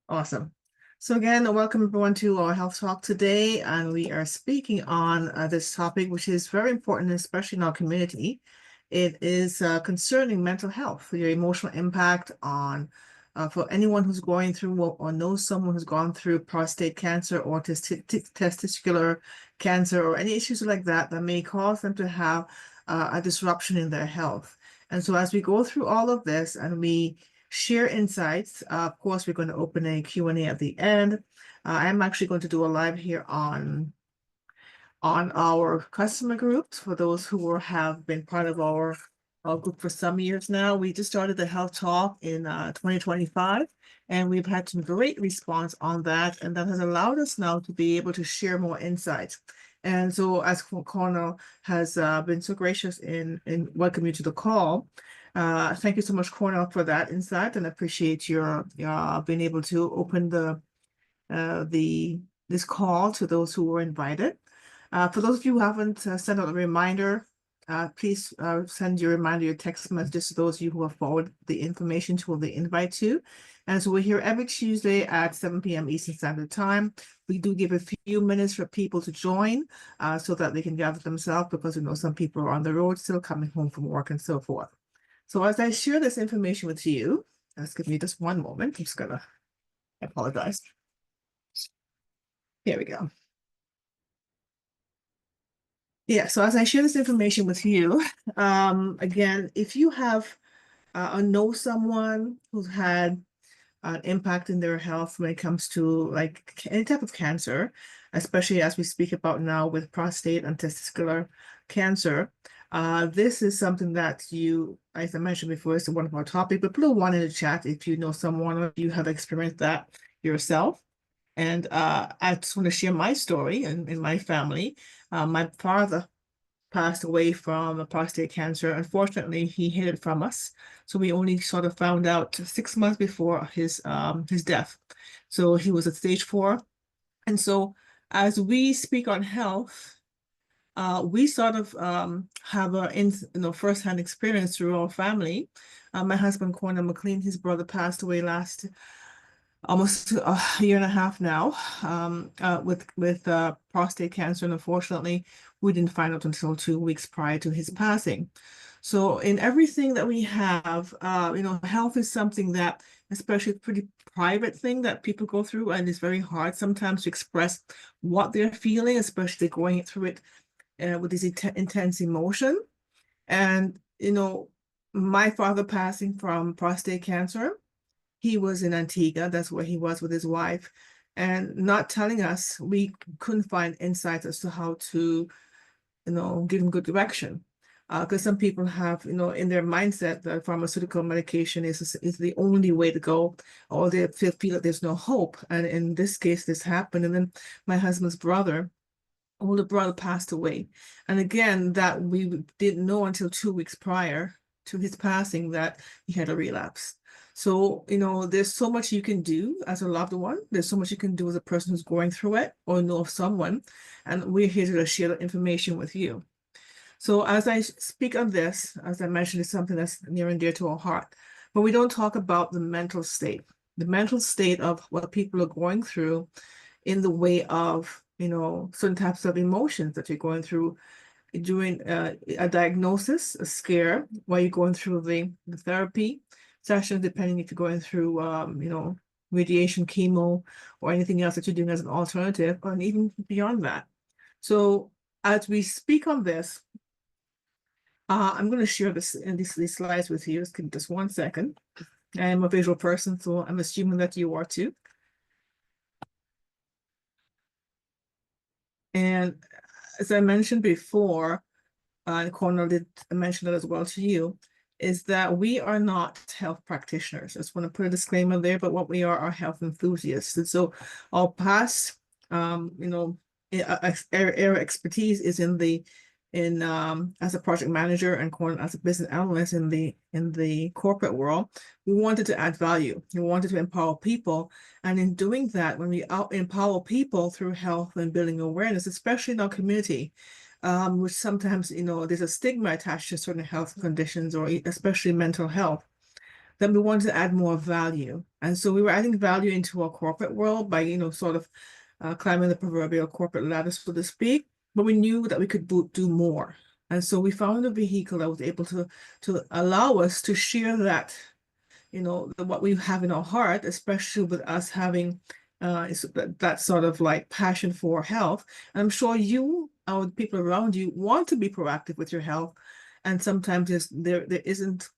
Awesome. So again, welcome everyone to our health talk today, and we are speaking on this topic, which is very important, especially in our community. It is concerning mental health, your emotional impact on for anyone who's going through or knows someone who's gone through prostate cancer or testicular cancer or any issues like that that may cause them to have a disruption in their health. And so as we go through all of this and we share insights. Of course, we're going to open a Q&A at the end. I'm actually going to do a live here on our customer groups for those who have been part of our group for some years now. We just started the health talk in 2025, and we've had some great response on that, and that has allowed us now to be able to share more insights. And so, as Cornell has been so gracious in welcoming you to the call, thank you so much, Cornell, for that insight, and appreciate your being able to open this call to those who were invited. For those of you who haven't sent out a reminder, please send your reminder, your text messages to those of you who have forwarded the information to the invite to. And so we're here every Tuesday at 7 p.m. Eastern Standard Time. We do give a few minutes for people to join so that they can gather themselves, because we know some people are on the road still coming home from work and so forth. So as I share this information with you, just give me just one moment. I'm just gonna apologize. Here we go. Yeah, so as I share this information with you, again, if you have or know someone who's had an impact in their health when it comes to like any type of cancer, especially as we speak about now with prostate and testicular cancer, this is something that you, as I mentioned before, is one of our topics, but put a one in the chat if you know someone or you have experienced that yourself. And I just want to share my story in my family. My father passed away from prostate cancer. Unfortunately, he hid it from us, so we only sort of found out 6 months before his death. So he was at stage 4, and so as we speak on health, we sort of have a firsthand experience through our family. My husband, Kerry-Ann, his brother passed away last almost a year and a half now with prostate cancer. And unfortunately, we didn't find out until 2 weeks prior to his passing. So in everything that we have, health is something that, especially a pretty private thing that people go through, and it's very hard sometimes to express what they're feeling, especially going through it with this intense emotion. And, my father passing from prostate cancer, he was in Antigua. That's where he was with his wife. And not telling us, we couldn't find insights as to how to, give him good direction. Because some people have, in their mindset that pharmaceutical medication is the only way to go, or they feel that there's no hope. And in this case, this happened. And then my husband's older brother passed away. And again, that we didn't know until 2 weeks prior to his passing that he had a relapse. So, there's so much you can do as a loved one. There's so much you can do as a person who's going through it or know of someone. And we're here to share that information with you. So as I speak on this, as I mentioned, it's something that's near and dear to our heart. But we don't talk about the mental state of what people are going through in the way of, certain types of emotions that you're going through during a diagnosis, a scare, while you're going through the therapy session, depending if you're going through, radiation, chemo, or anything else that you're doing as an alternative, and even beyond that. So as we speak on this, I'm going to share this in these slides with you. Just 1 second. I am a visual person, so I'm assuming that you are too. And as I mentioned before, and Cornell did mention that as well to you, is that we are not health practitioners. I just want to put a disclaimer there, but what we are health enthusiasts. And so our past, our expertise is as a project manager and as a business analyst in the corporate world. We wanted to add value. We wanted to empower people. And in doing that, when we empower people through health and building awareness, especially in our community, which sometimes, there's a stigma attached to certain health conditions or especially mental health. that we wanted to add more value. And so we were adding value into our corporate world by, sort of climbing the proverbial corporate ladder, so to speak, but we knew that we could do more. And so we found a vehicle that was able to allow us to share that, what we have in our heart, especially with us having that sort of like passion for health. And I'm sure you or the people around you want to be proactive with your health. And sometimes there isn't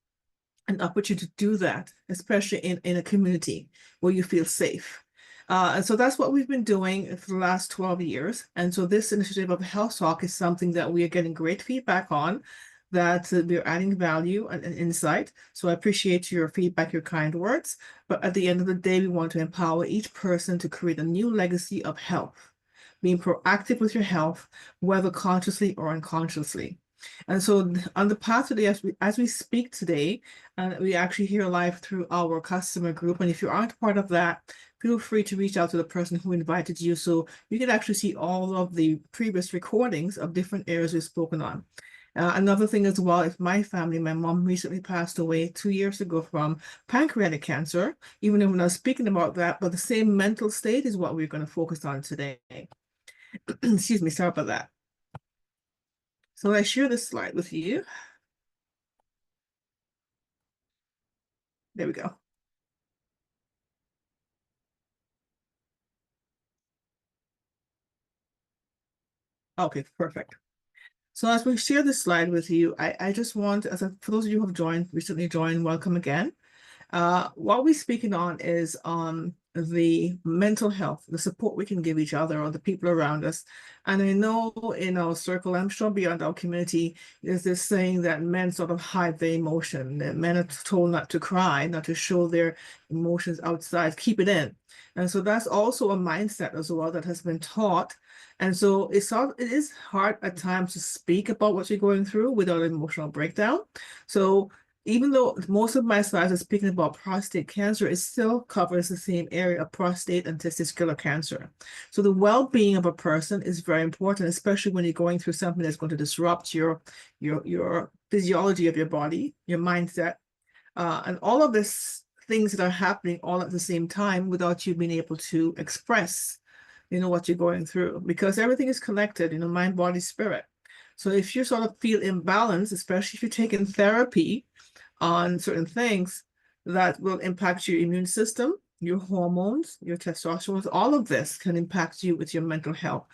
an opportunity to do that, especially in a community where you feel safe. And so that's what we've been doing for the last 12 years. And so this initiative of Health Talk is something that we are getting great feedback on, that we're adding value and insight. So I appreciate your feedback, your kind words. But at the end of the day, we want to empower each person to create a new legacy of health, being proactive with your health, whether consciously or unconsciously. And so on the path today, as we speak today, we actually hear live through our customer group. And if you aren't part of that, feel free to reach out to the person who invited you, so you can actually see all of the previous recordings of different areas we've spoken on. Another thing as well is my family. My mom recently passed away 2 years ago from pancreatic cancer, even though we're not speaking about that, but the same mental state is what we're going to focus on today. Excuse me, sorry about that. So I share this slide with you. There we go. Okay, perfect. So as we share this slide with you, I just want, for those of you who have recently joined, welcome again. What we're speaking on is the mental health, the support we can give each other or the people around us. And I know in our circle, I'm sure beyond our community, there's this saying that men sort of hide their emotion, that men are told not to cry, not to show their emotions outside, keep it in. And so that's also a mindset as well that has been taught. And so it is hard at times to speak about what you're going through without an emotional breakdown. So even though most of my slides are speaking about prostate cancer, it still covers the same area of prostate and testicular cancer. So the well-being of a person is very important, especially when you're going through something that's going to disrupt your physiology of your body, your mindset, and all of this things that are happening all at the same time without you being able to express, what you're going through, because everything is connected, mind, body, spirit. So if you sort of feel imbalanced, especially if you're taking therapy on certain things, that will impact your immune system, your hormones, your testosterone, all of this can impact you with your mental health,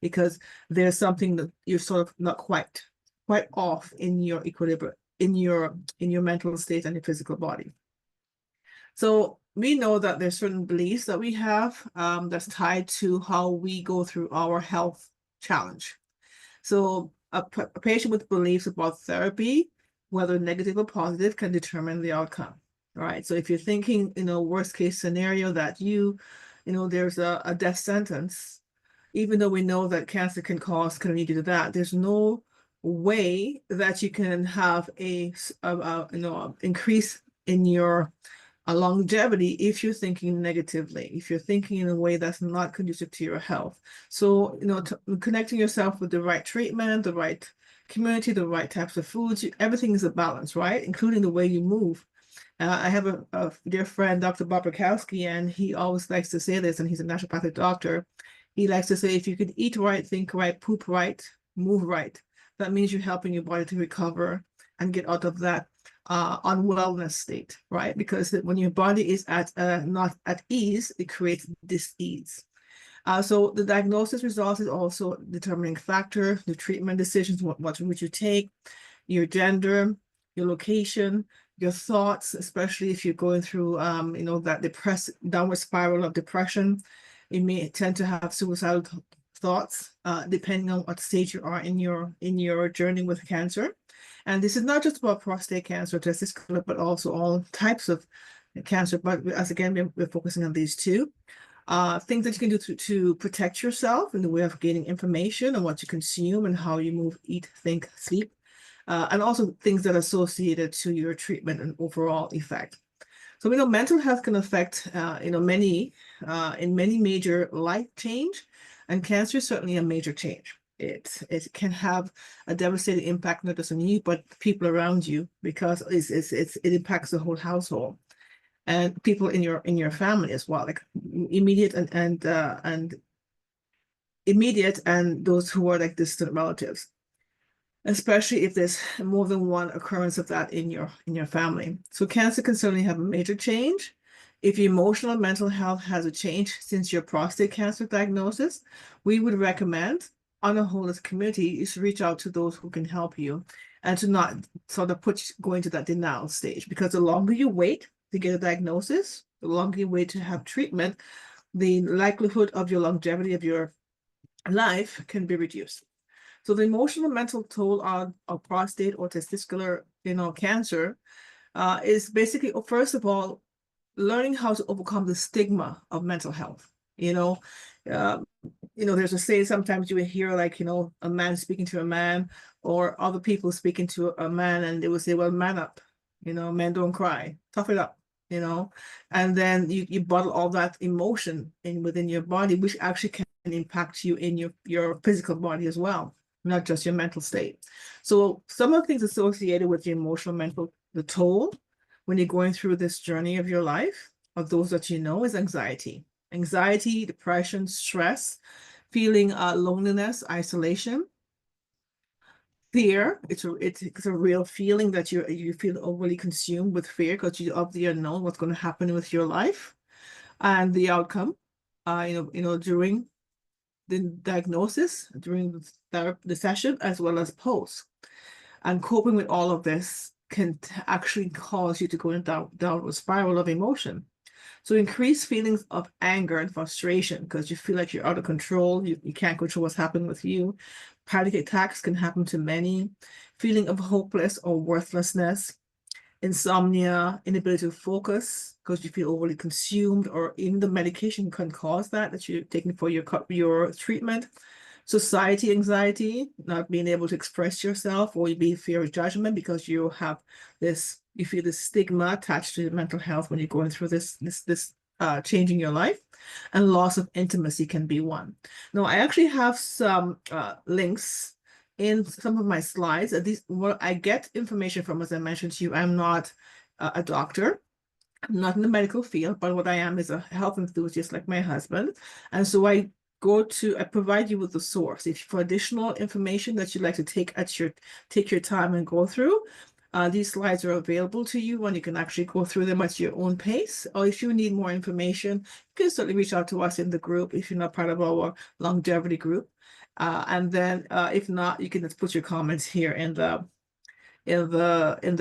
because there's something that you're sort of not quite off in your equilibrium, in your mental state and your physical body. So we know that there's certain beliefs that we have that's tied to how we go through our health challenge. So a patient with beliefs about therapy, whether negative or positive, can determine the outcome. All right. So if you're thinking, worst case scenario that there's a death sentence, even though we know that cancer can lead you to that, there's no way that you can have a increase in your longevity if you're thinking negatively, if you're thinking in a way that's not conducive to your health. So, connecting yourself with the right treatment, the right community, the right types of foods, everything is a balance, right? Including the way you move. I have a dear friend, Dr. Bob Rakowski, and he always likes to say this, and he's a naturopathic doctor. He likes to say, if you could eat right, think right, poop right, move right, that means you're helping your body to recover and get out of that unwellness state, right? Because when your body is not at ease, it creates dis-ease. So the diagnosis results is also a determining factor, the treatment decisions, what would you take, your gender, your location, your thoughts, especially if you're going through, that downward spiral of depression. You may tend to have suicidal thoughts, depending on what stage you are in your journey with cancer. And this is not just about prostate cancer, testicular, but also all types of cancer. But as again, we're focusing on these two. Things that you can do to protect yourself in the way of gaining information on what you consume and how you move, eat, think, sleep, and also things that are associated to your treatment and overall effect. So we know mental health can affect, many major life change, and cancer is certainly a major change. it can have a devastating impact not just on you but people around you, because it impacts the whole household and people in your family as well, like immediate and immediate and those who are like distant relatives, especially if there's more than one occurrence of that in your family. So cancer can certainly have a major change. If your emotional and mental health has a change since your prostate cancer diagnosis, we would recommend on a whole as a community is to reach out to those who can help you and to not sort of go into that denial stage, because the longer you wait to get a diagnosis, the longer you wait to have treatment, the likelihood of your longevity of your life can be reduced. So the emotional and mental toll of prostate or testicular, cancer is basically, first of all, learning how to overcome the stigma of mental health. Uh, there's a saying sometimes you will hear like, a man speaking to a man or other people speaking to a man, and they will say, well, man up, men don't cry, tough it up, and then you bottle all that emotion within your body, which actually can impact you in your physical body as well, not just your mental state. So some of the things associated with the emotional, mental, the toll when you're going through this journey of your life, of those that is anxiety, depression, stress, feeling loneliness, isolation, fear. It's a real feeling that you feel overly consumed with fear because of the unknown, what's going to happen with your life and the outcome. During the diagnosis, during the session, as well as post. And coping with all of this can actually cause you to go into downward spiral of emotion. So increased feelings of anger and frustration because you feel like you're out of control. You can't control what's happening with you. Panic attacks can happen to many. Feeling of hopeless or worthlessness. Insomnia, inability to focus because you feel overly consumed, or even the medication can cause that you're taking for your treatment. Society anxiety, not being able to express yourself, or you be fear of judgment because you feel this stigma attached to your mental health when you're going through this changing your life. And loss of intimacy can be one. Now, I actually have some links in some of my slides. What I get information from, as I mentioned to you, I'm not a doctor. I'm not in the medical field, but what I am is a health enthusiast like my husband. And so I provide you with the source. If for additional information that you'd like to take your time and go through, these slides are available to you, and you can actually go through them at your own pace. Or if you need more information, you can certainly reach out to us in the group if you're not part of our longevity group. And then if not, you can just put your comments here in the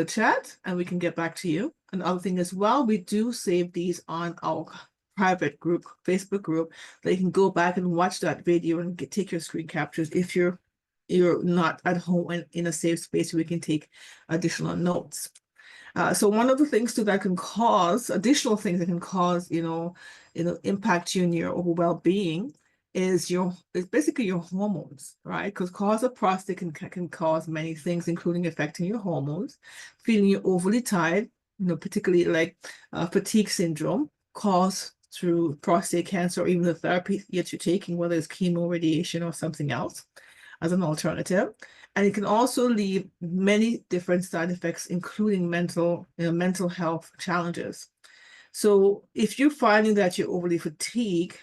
chat, and we can get back to you. Another thing as well, we do save these on our private group, Facebook group, that you can go back and watch that video and take your screen captures if you're not at home and in a safe space. We can take additional notes. So one of the things too that can cause additional things that can cause impact you in your well-being is basically your hormones, right? Because cause of prostate can cause many things, including affecting your hormones, feeling you're overly tired, particularly like fatigue syndrome caused through prostate cancer, or even the therapy that you're taking, whether it's chemo, radiation, or something else as an alternative. And it can also leave many different side effects, including mental health challenges. So if you're finding that you're overly fatigued,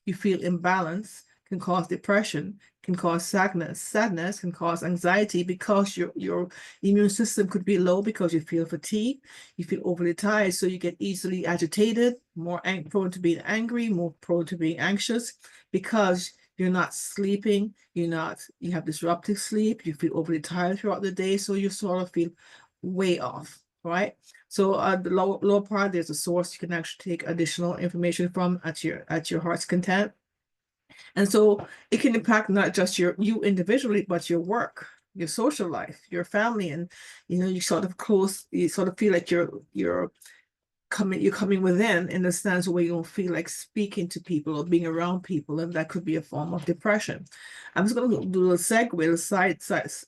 you feel imbalanced, can cause depression, can cause sadness, can cause anxiety because your immune system could be low because you feel fatigued, you feel overly tired, so you get easily agitated, more prone to being angry, more prone to being anxious because you're not sleeping, you have disrupted sleep, you feel overly tired throughout the day, so you sort of feel way off, right? So the lower part, there's a source you can actually take additional information from at your heart's content. And so it can impact not just you individually, but your work, your social life, your family, and you sort of feel like you're coming within, in the sense where you don't feel like speaking to people or being around people, and that could be a form of depression. I'm just going to do a segue.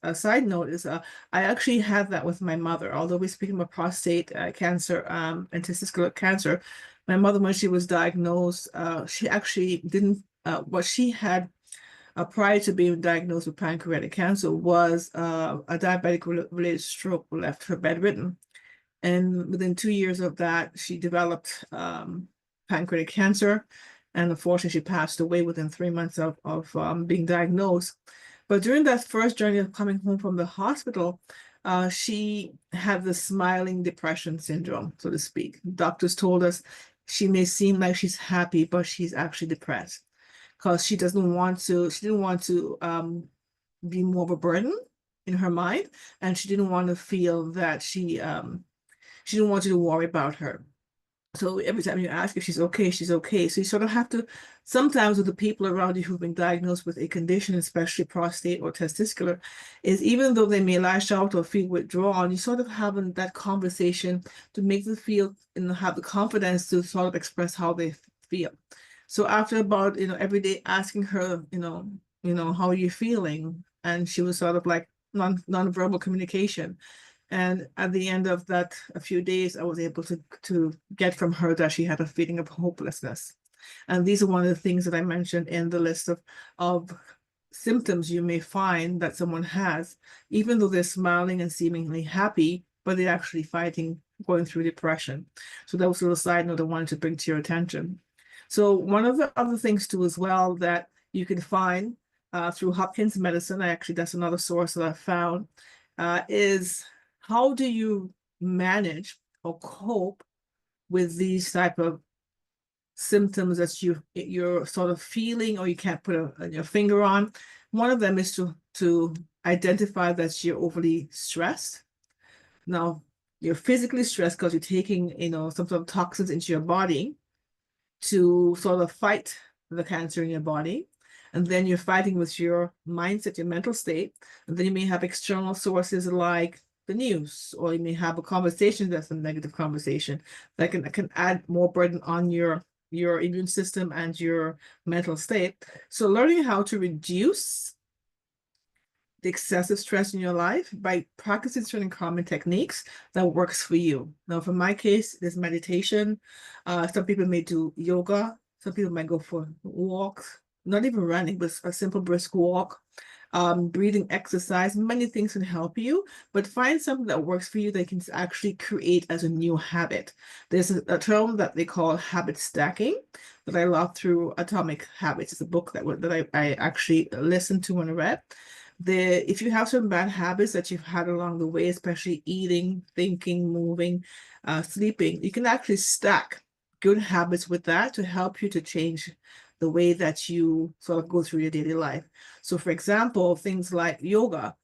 A side note is I actually had that with my mother. Although we're speaking of prostate cancer and testicular cancer, my mother, when she was diagnosed, she actually didn't. What she had prior to being diagnosed with pancreatic cancer was a diabetic related stroke left her bedridden. And within 2 years of that, she developed pancreatic cancer. And unfortunately, she passed away within 3 months of being diagnosed. But during that first journey of coming home from the hospital, she had the smiling depression syndrome, so to speak. Doctors told us she may seem like she's happy, but she's actually depressed because she didn't want to be more of a burden in her mind, and she didn't want to feel that she didn't want you to worry about her. So every time you ask if she's okay, she's okay. So you sort of have to, sometimes with the people around you who've been diagnosed with a condition, especially prostate or testicular, is even though they may lash out or feel withdrawn, you sort of having that conversation to make them feel and have the confidence to sort of express how they feel. So after about, every day asking her, how are you feeling? And she was sort of like non-verbal communication. And at the end of that, a few days, I was able to get from her that she had a feeling of hopelessness. And these are one of the things that I mentioned in the list of symptoms you may find that someone has, even though they're smiling and seemingly happy, but they're actually going through depression. So that was a little side note I wanted to bring to your attention. So one of the other things too as well that you can find through Hopkins medicine, that's another source that I found, is how do you manage or cope with these type of symptoms that you're sort of feeling or you can't put your finger on? One of them is to identify that you're overly stressed. Now, you're physically stressed because you're taking, some sort of toxins into your body to sort of fight the cancer in your body. And then you're fighting with your mindset, your mental state. And then you may have external sources like the news, or you may have a conversation that's a negative conversation that can add more burden on your immune system and your mental state. So learning how to reduce the excessive stress in your life by practicing certain calming techniques that works for you. Now, for my case, there's meditation. Some people may do yoga. Some people might go for walks, not even running, but a simple brisk walk. Breathing exercise, many things can help you, but find something that works for you that you can actually create as a new habit. There's a term that they call habit stacking that I love through Atomic Habits. It's a book that I actually listened to and read. If you have some bad habits that you've had along the way, especially eating, thinking, moving, sleeping, you can actually stack good habits with that to help you to change the way that you sort of go through your daily life. So for example, things like yoga,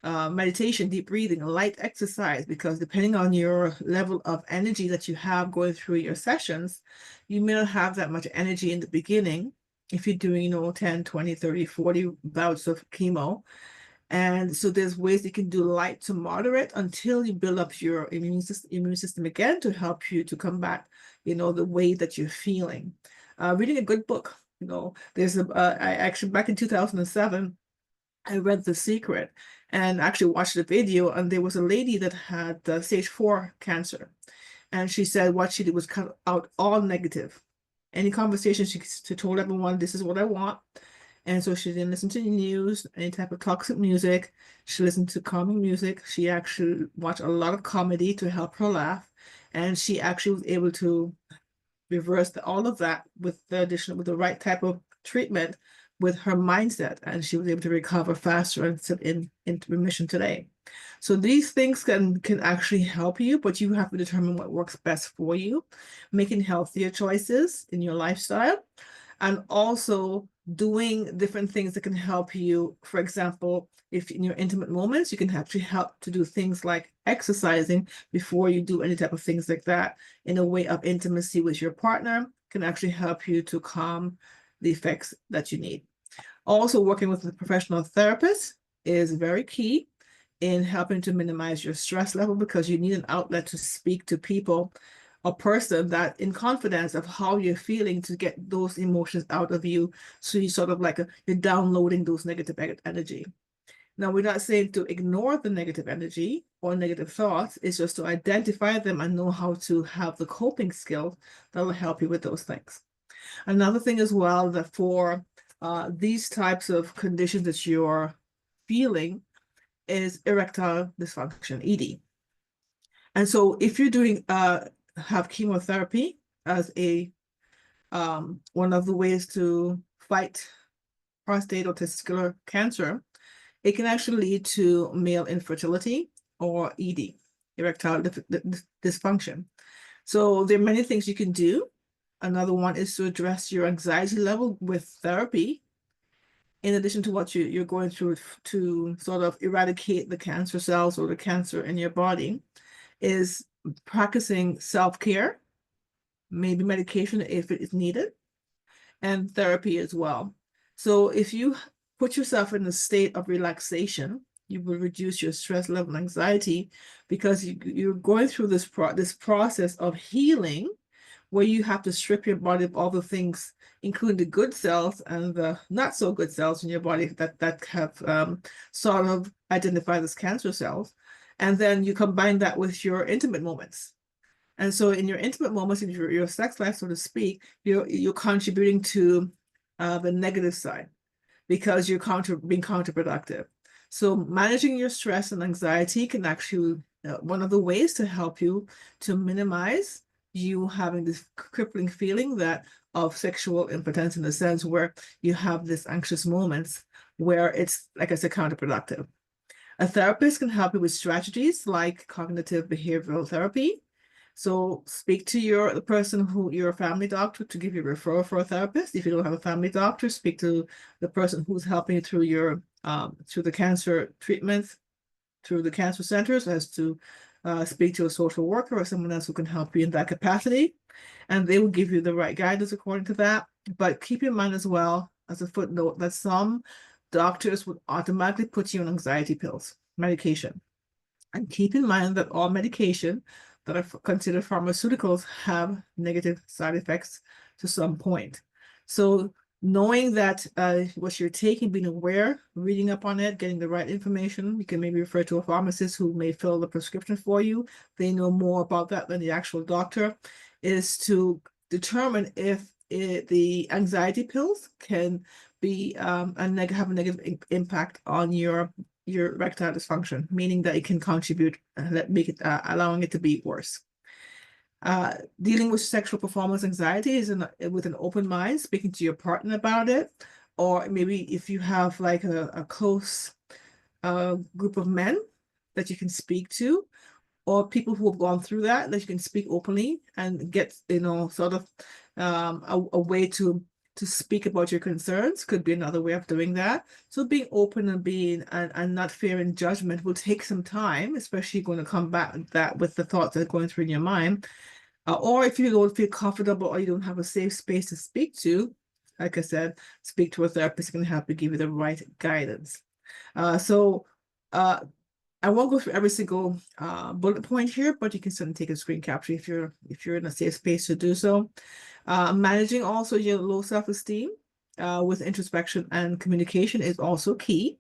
meditation, deep breathing, light exercise, because depending on your level of energy that you have going through your sessions, you may not have that much energy in the beginning if you're doing, 10, 20, 30, 40 bouts of chemo. And so there's ways you can do light to moderate until you build up your immune system again to help you to combat, the way that you're feeling. Reading a good book, there's I actually, back in 2007, I read The Secret and actually watched the video, and there was a lady that had stage 4 cancer. And she said what she did was cut out all negative. Any conversation, she told everyone, this is what I want. And so she didn't listen to the news, any type of toxic music. She listened to calming music. She actually watched a lot of comedy to help her laugh. And she actually was able to reverse all of that with the right type of treatment with her mindset. And she was able to recover faster and in remission today. So these things can actually help you, but you have to determine what works best for you, making healthier choices in your lifestyle, and also doing different things that can help you. For example, if in your intimate moments, you can actually help to do things like exercising before you do any type of things like that in a way of intimacy with your partner can actually help you to calm the effects that you need. Also, working with a professional therapist is very key in helping to minimize your stress level, because you need an outlet to speak to people, a person that in confidence of how you're feeling, to get those emotions out of you. So you sort of like you're downloading those negative energy. Now, we're not saying to ignore the negative energy or negative thoughts. It's just to identify them and know how to have the coping skills that will help you with those things. Another thing as well, that for these types of conditions that you're feeling is erectile dysfunction, ED. And so if you're doing have chemotherapy as a one of the ways to fight prostate or testicular cancer, it can actually lead to male infertility or ED, erectile dysfunction. So there are many things you can do. Another one is to address your anxiety level with therapy, in addition to what you're going through to sort of eradicate the cancer cells or the cancer in your body, is practicing self-care, maybe medication if it is needed, and therapy as well. So if you put yourself in a state of relaxation, you will reduce your stress level and anxiety, because you're going through this process of healing, where you have to strip your body of all the things, including the good cells and the not so good cells in your body that have sort of identified as cancer cells. And then you combine that with your intimate moments. And so in your intimate moments, in your sex life, so to speak, you're contributing to the negative side, because you're being counterproductive. So managing your stress and anxiety can actually, one of the ways to help you to minimize you having this crippling feeling of sexual impotence, in the sense where you have this anxious moments where it's, like I said, counterproductive. A therapist can help you with strategies like cognitive behavioral therapy. So speak to your family doctor to give you a referral for a therapist. If you don't have a family doctor, speak to the person who's helping you through through the cancer treatments, through the cancer centers, as to speak to a social worker or someone else who can help you in that capacity, and they will give you the right guidance according to that. But keep in mind as well, as a footnote, that some doctors would automatically put you on anxiety pills, medication. And keep in mind that all medication that are considered pharmaceuticals have negative side effects to some point. So knowing that what you're taking, being aware, reading up on it, getting the right information, you can maybe refer to a pharmacist who may fill the prescription for you. They know more about that than the actual doctor, is to determine if the anxiety pills can be have a negative impact on your erectile dysfunction, meaning that it can contribute, allowing it to be worse. Dealing with sexual performance anxiety is with an open mind, speaking to your partner about it, or maybe if you have like a close group of men that you can speak to, or people who have gone through that you can speak openly and get, sort of a way to speak about your concerns, could be another way of doing that. So being open and not fearing judgment will take some time, especially going to come back with the thoughts that are going through in your mind. Or if you don't feel comfortable or you don't have a safe space to speak to, like I said, speak to a therapist who can help you, give you the right guidance. I won't go through every single bullet point here, but you can certainly take a screen capture if you're in a safe space to do so. Managing also your low self-esteem with introspection and communication is also key.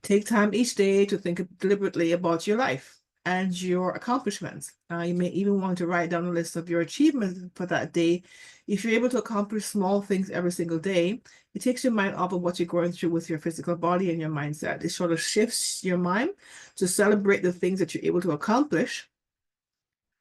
Take time each day to think deliberately about your life and your accomplishments. You may even want to write down a list of your achievements for that day. If you're able to accomplish small things every single day, it takes your mind off of what you're going through with your physical body and your mindset. It sort of shifts your mind to celebrate the things that you're able to accomplish.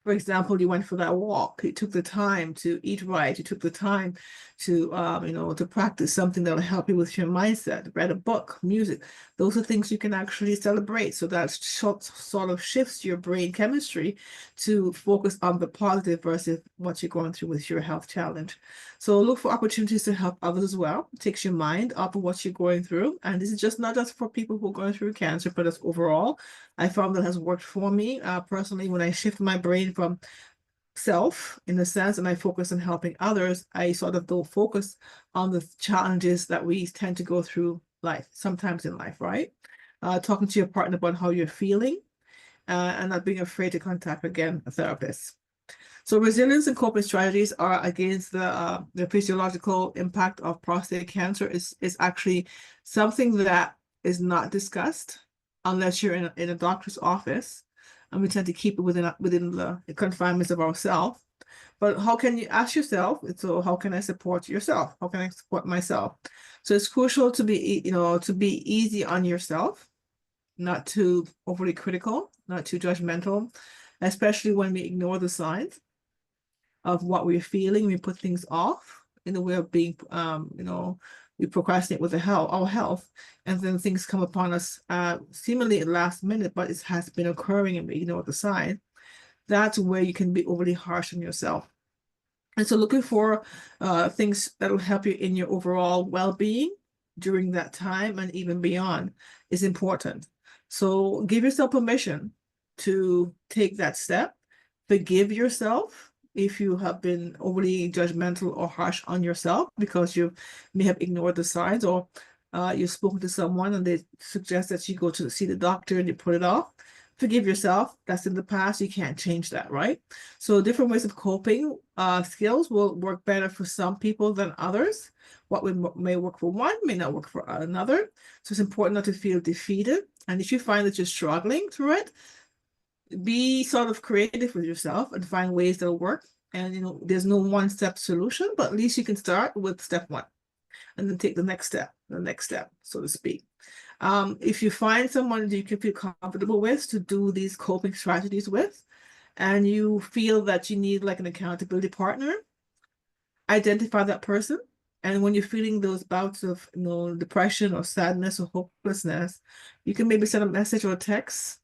For example, you went for that walk. You took the time to eat right. You took the time to, to practice something that will help you with your mindset. Read a book, music. Those are things you can actually celebrate. So that sort of shifts your brain chemistry to focus on the positive versus what you're going through with your health challenge. So look for opportunities to help others as well. It takes your mind off of what you're going through. And this is not just for people who are going through cancer, but as overall. I found that has worked for me personally. When I shift my brain from self, in a sense, and I focus on helping others, I sort of don't focus on the challenges that we tend to go through sometimes in life, right? Talking to your partner about how you're feeling and not being afraid to contact, again, a therapist. So resilience and coping strategies are against the physiological impact of prostate cancer is actually something that is not discussed unless you're in a doctor's office, and we tend to keep it within the confinements of ourselves. But how can you ask yourself, so how can I support yourself? How can I support myself? So it's crucial to be, to be easy on yourself, not too overly critical, not too judgmental, especially when we ignore the signs of what we're feeling. We put things off in the way of being, we procrastinate with our health, and then things come upon us seemingly at last minute, but it has been occurring and we ignore the sign. That's where you can be overly harsh on yourself. And so looking for things that will help you in your overall well-being during that time and even beyond is important. So give yourself permission to take that step. Forgive yourself if you have been overly judgmental or harsh on yourself because you may have ignored the signs, or you've spoken to someone and they suggest that you go to see the doctor and you put it off. Forgive yourself. That's in the past. You can't change that, right? So different ways of coping skills will work better for some people than others. What may work for one may not work for another. So it's important not to feel defeated. And if you find that you're struggling through it, be sort of creative with yourself and find ways that'll work. And there's no one-step solution, but at least you can start with step one and then take the next step, so to speak. If you find someone that you can feel comfortable with to do these coping strategies with, and you feel that you need like an accountability partner, identify that person. And when you're feeling those bouts of depression or sadness or hopelessness, you can maybe send a message or a text.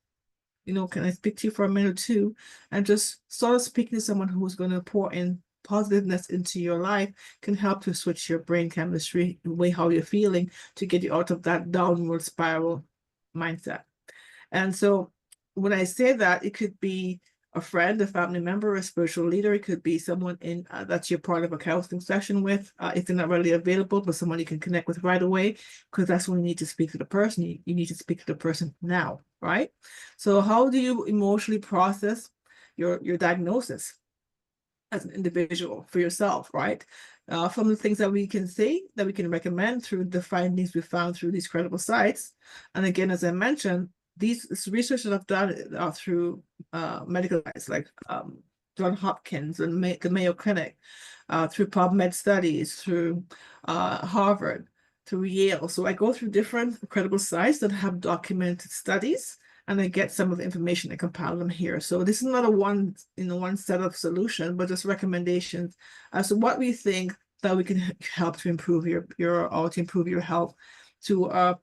Can I speak to you for a minute or two? And just sort of speaking to someone who's going to pour in positiveness into your life can help to switch your brain chemistry, the way how you're feeling, to get you out of that downward spiral mindset. And so when I say that, it could be a friend, a family member, a spiritual leader. It could be someone that you're part of a counseling session with, if they're not readily available, but someone you can connect with right away, because that's when you need to speak to the person. You need to speak to the person now, right? So how do you emotionally process your diagnosis as an individual for yourself, right? From the things that we can say, that we can recommend through the findings we found through these credible sites. And again, as I mentioned, this research that I've done through medical sites like Johns Hopkins and the Mayo Clinic, through PubMed studies, through Harvard, through Yale. So I go through different credible sites that have documented studies, and I get some of the information and compile them here. So this is not a one set of solution, but just recommendations as to what we think that we can help to improve your health to a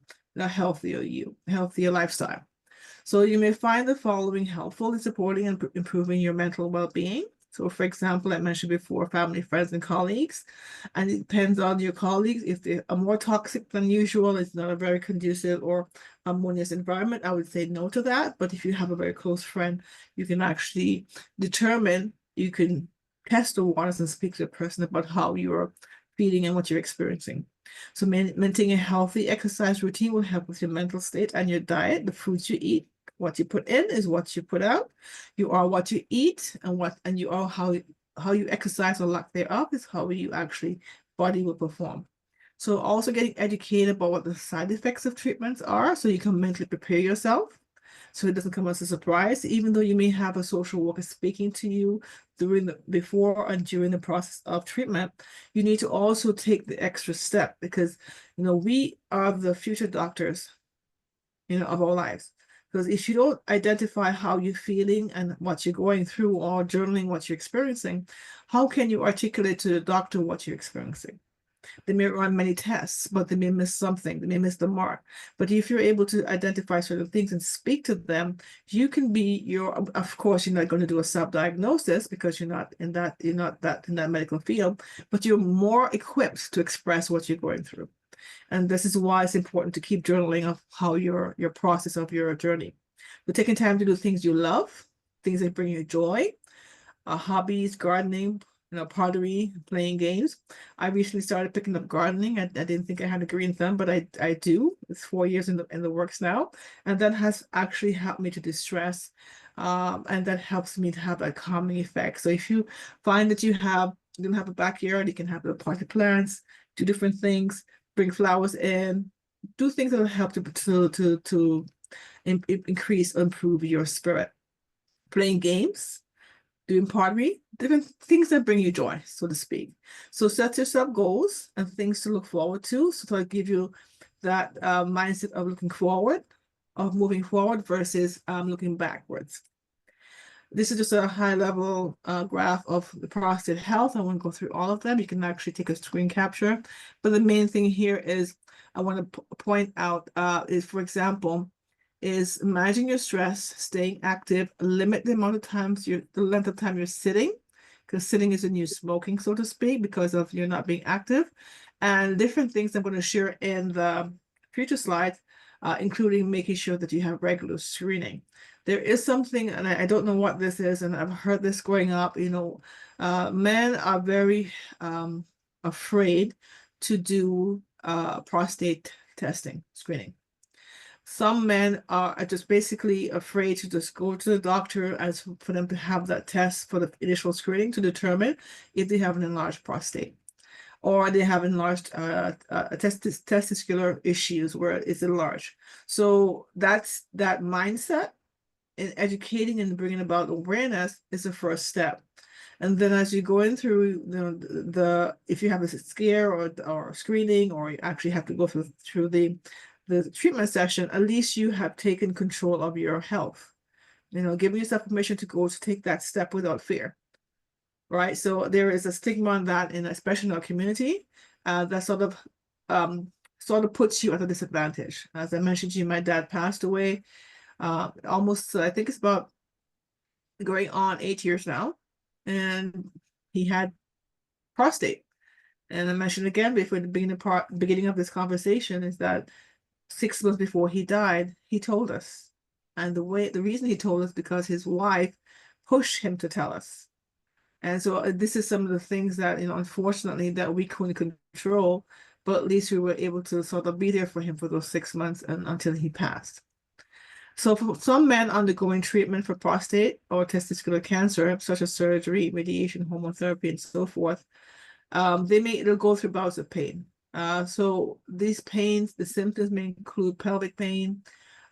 healthier lifestyle. So you may find the following helpful in supporting and improving your mental well-being. So for example, I mentioned before, family, friends, and colleagues. And it depends on your colleagues. If they are more toxic than usual, it's not a very conducive or harmonious environment, I would say no to that. But if you have a very close friend, you can actually you can test the waters and speak to the person about how you're feeling and what you're experiencing. So maintaining a healthy exercise routine will help with your mental state and your diet, the foods you eat. What you put in is what you put out. You are what you eat, and you are how you exercise or lack thereof is how you actually body will perform. So also getting educated about what the side effects of treatments are, so you can mentally prepare yourself, so it doesn't come as a surprise. Even though you may have a social worker speaking to you before and during the process of treatment, you need to also take the extra step, because we are the future doctors of our lives. Because if you don't identify how you're feeling and what you're going through, or journaling what you're experiencing, how can you articulate to the doctor what you're experiencing? They may run many tests, but they may miss something. They may miss the mark. But if you're able to identify certain things and speak to them, you can be of course, you're not going to do a self-diagnosis because you're not in that medical field, but you're more equipped to express what you're going through. And this is why it's important to keep journaling of how your process of your journey. But taking time to do things you love, things that bring you joy, hobbies, gardening, pottery, playing games. I recently started picking up gardening. I didn't think I had a green thumb, but I do. It's 4 years in the works now. And that has actually helped me to distress. And that helps me to have a calming effect. So if you find that you don't have a backyard, you can have the potted plants, do different things, bring flowers in, do things that will help to increase or improve your spirit. Playing games, doing pottery, different things that bring you joy, so to speak. So set yourself goals and things to look forward to. So to give you that mindset of looking forward, of moving forward versus looking backwards. This is just a high level graph of the prostate health. I won't go through all of them. You can actually take a screen capture. But the main thing here is I want to point out is, for example, is managing your stress, staying active, limit the amount of times the length of time you're sitting, because sitting is a new smoking, so to speak, because of you're not being active, and different things I'm going to share in the future slides, including making sure that you have regular screening. There is something, and I don't know what this is, and I've heard this growing up, men are very afraid to do prostate testing, screening. Some men are just basically afraid to just go to the doctor as for them to have that test for the initial screening to determine if they have an enlarged prostate or they have enlarged testicular issues where it's enlarged. So that's that mindset in educating and bringing about awareness is the first step. And then as you go in through if you have a scare or screening, or you actually have to go through the treatment session, at least you have taken control of your health. Giving yourself permission to go to take that step without fear. Right. So there is a stigma on that, especially in our community, that sort of puts you at a disadvantage. As I mentioned to you, my dad passed away almost, I think it's about going on 8 years now, and he had prostate. And I mentioned again before the beginning of this conversation is that 6 months before he died, he told us. And the reason he told us because his wife pushed him to tell us. And so this is some of the things that, unfortunately, that we couldn't control, but at least we were able to sort of be there for him for those 6 months and until he passed. So for some men undergoing treatment for prostate or testicular cancer, such as surgery, radiation, hormone therapy, and so forth, they'll go through bouts of pain. So these pains, the symptoms may include pelvic pain,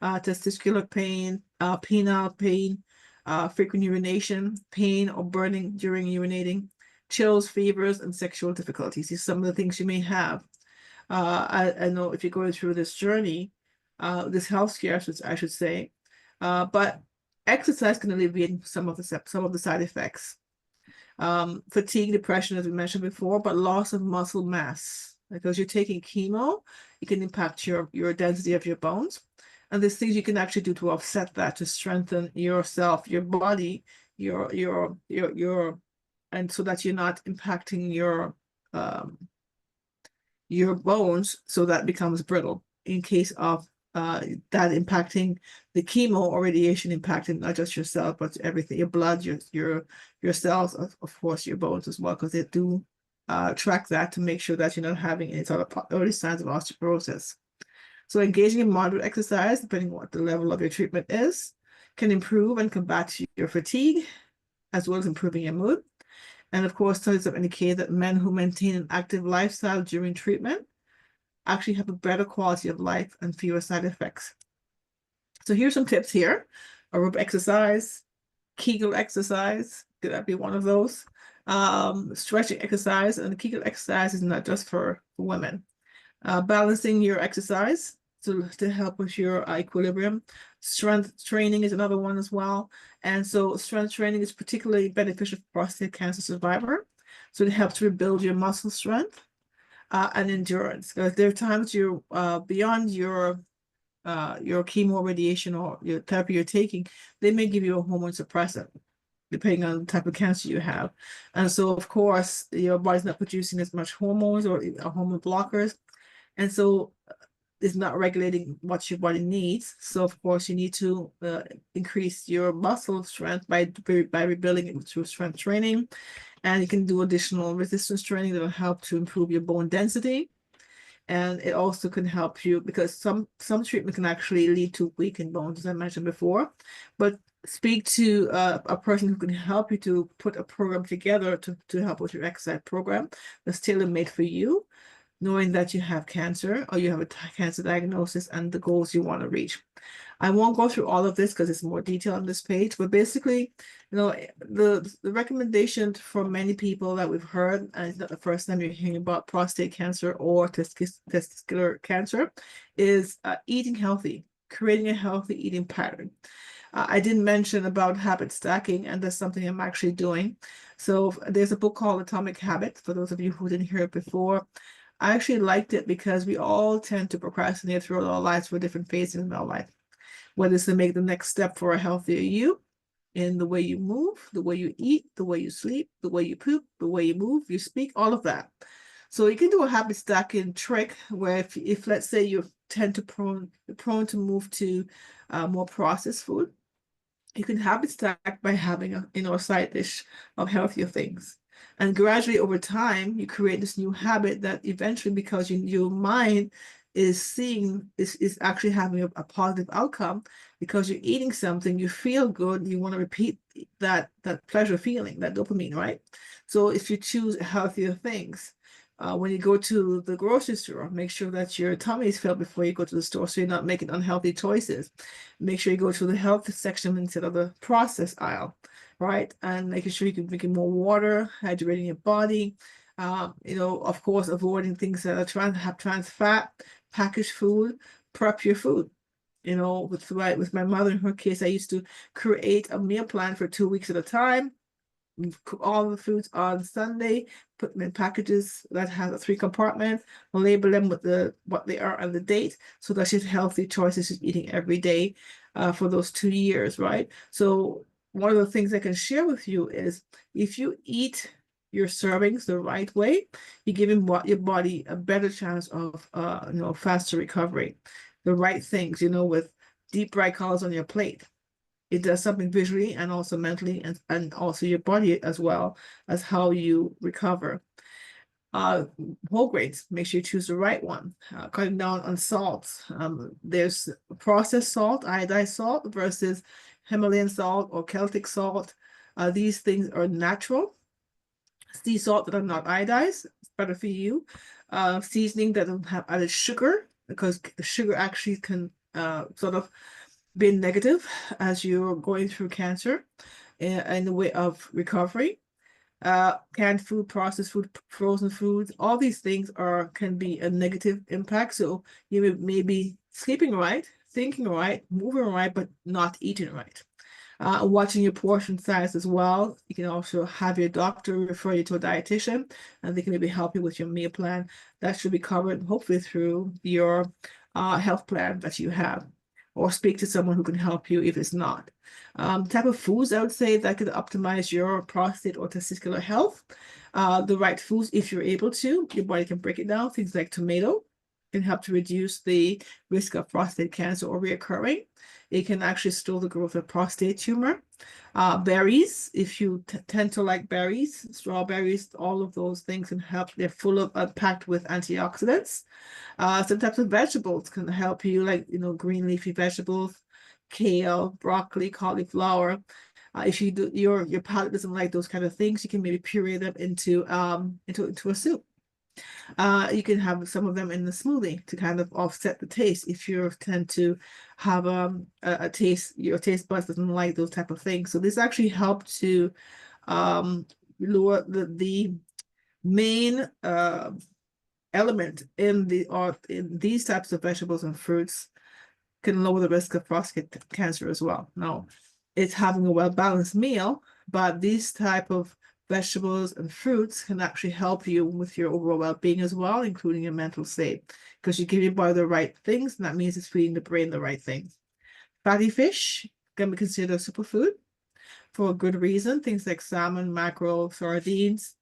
testicular pain, penile pain, frequent urination, pain or burning during urinating, chills, fevers, and sexual difficulties. These are some of the things you may have. I know if you're going through this journey, this health care, I should say, but exercise can alleviate some of the side effects. Fatigue, depression, as we mentioned before, but loss of muscle mass. Because you're taking chemo, it can impact your density of your bones. And there's things you can actually do to offset that, to strengthen yourself, your body, and so that you're not impacting your bones, so that becomes brittle in case of that impacting the chemo or radiation, impacting not just yourself, but everything, your blood, your cells, of course, your bones as well, because they do track that to make sure that you're not having any sort of early signs of osteoporosis. So engaging in moderate exercise, depending on what the level of your treatment is, can improve and combat your fatigue, as well as improving your mood. And of course, studies have indicated that men who maintain an active lifestyle during treatment actually have a better quality of life and fewer side effects. So here's some tips here. Aerobic exercise, Kegel exercise, could that be one of those? Stretching exercise, and the Kegel exercise is not just for women. Balancing your exercise to help with your equilibrium. Strength training is another one as well. And so strength training is particularly beneficial for prostate cancer survivor. So it helps rebuild your muscle strength and endurance. Because there are times you're beyond your chemo, radiation, or your therapy you're taking, they may give you a hormone suppressant, depending on the type of cancer you have. And so, of course, your body's not producing as much hormones or hormone blockers. And so it's not regulating what your body needs. So, of course, you need to increase your muscle strength by rebuilding it through strength training. And you can do additional resistance training that will help to improve your bone density. And it also can help you, because some treatment can actually lead to weakened bones, as I mentioned before. But speak to a person who can help you to put a program together to help with your exercise program that's tailor-made for you. knowing that you have cancer or you have a cancer diagnosis and the goals you want to reach. I won't go through all of this because it's more detail on this page, but basically, the recommendation for many people that we've heard, and it's not the first time you're hearing about prostate cancer or testicular cancer, is eating healthy, creating a healthy eating pattern. I didn't mention about habit stacking, and that's something I'm actually doing. So there's a book called Atomic Habits, for those of you who didn't hear it before. I actually liked it because we all tend to procrastinate throughout our lives for different phases in our life, whether it's to make the next step for a healthier you in the way you move, the way you eat, the way you sleep, the way you poop, the way you move, you speak, all of that. So you can do a habit stacking trick where if let's say you tend to prone to move to more processed food, you can habit stack by having a side dish of healthier things. And gradually over time, you create this new habit that eventually, because your mind is seeing is actually having a positive outcome, because you're eating something, you feel good, you want to repeat that pleasure feeling, that dopamine, right? So if you choose healthier things, when you go to the grocery store, make sure that your tummy is filled before you go to the store so you're not making unhealthy choices. Make sure you go to the health section instead of the process aisle, right? And making sure you can drink more water, hydrating your body. Of course, avoiding things that are have trans fat, packaged food, prep your food. With my mother, in her case, I used to create a meal plan for 2 weeks at a time. Cook all the foods on Sunday, put them in packages that have 3 compartments, label them with what they are and the date, so that she's healthy choices she's eating every day for those 2 years, right? So one of the things I can share with you is if you eat your servings the right way, you're giving your body a better chance of faster recovery. The right things, with deep bright colors on your plate. It does something visually and also mentally and also your body as well as how you recover. Whole grains, make sure you choose the right one. Cutting down on salt. There's processed salt, iodized salt versus Himalayan salt or Celtic salt. These things are natural. Sea salt that are not iodized, it's better for you. Seasoning that don't have added sugar, because the sugar actually can sort of being negative as you're going through cancer in the way of recovery. Canned food, processed food, frozen foods, all these things can be a negative impact. So you may be sleeping right, thinking right, moving right, but not eating right. Watching your portion size as well. You can also have your doctor refer you to a dietitian, and they can maybe help you with your meal plan. That should be covered hopefully through your health plan that you have, or speak to someone who can help you if it's not. Type of foods I would say that could optimize your prostate or testicular health. The right foods, if you're able to, your body can break it down. Things like tomato can help to reduce the risk of prostate cancer or reoccurring. It can actually slow the growth of prostate tumor. Berries, if you tend to like berries, strawberries, all of those things can help. They're packed with antioxidants. Some types of vegetables can help you, like green leafy vegetables, kale, broccoli, cauliflower. If your palate doesn't like those kind of things, you can maybe puree them into a soup. You can have some of them in the smoothie to kind of offset the taste if you tend to have a taste, your taste buds doesn't like those type of things. So this actually help to lower the main element in these types of vegetables and fruits can lower the risk of prostate cancer as well. Now, it's having a well-balanced meal, but these type of vegetables and fruits can actually help you with your overall well-being as well, including your mental state, because you give your body the right things, and that means it's feeding the brain the right things. Fatty fish can be considered a superfood for a good reason. Things like salmon, mackerel, sardines.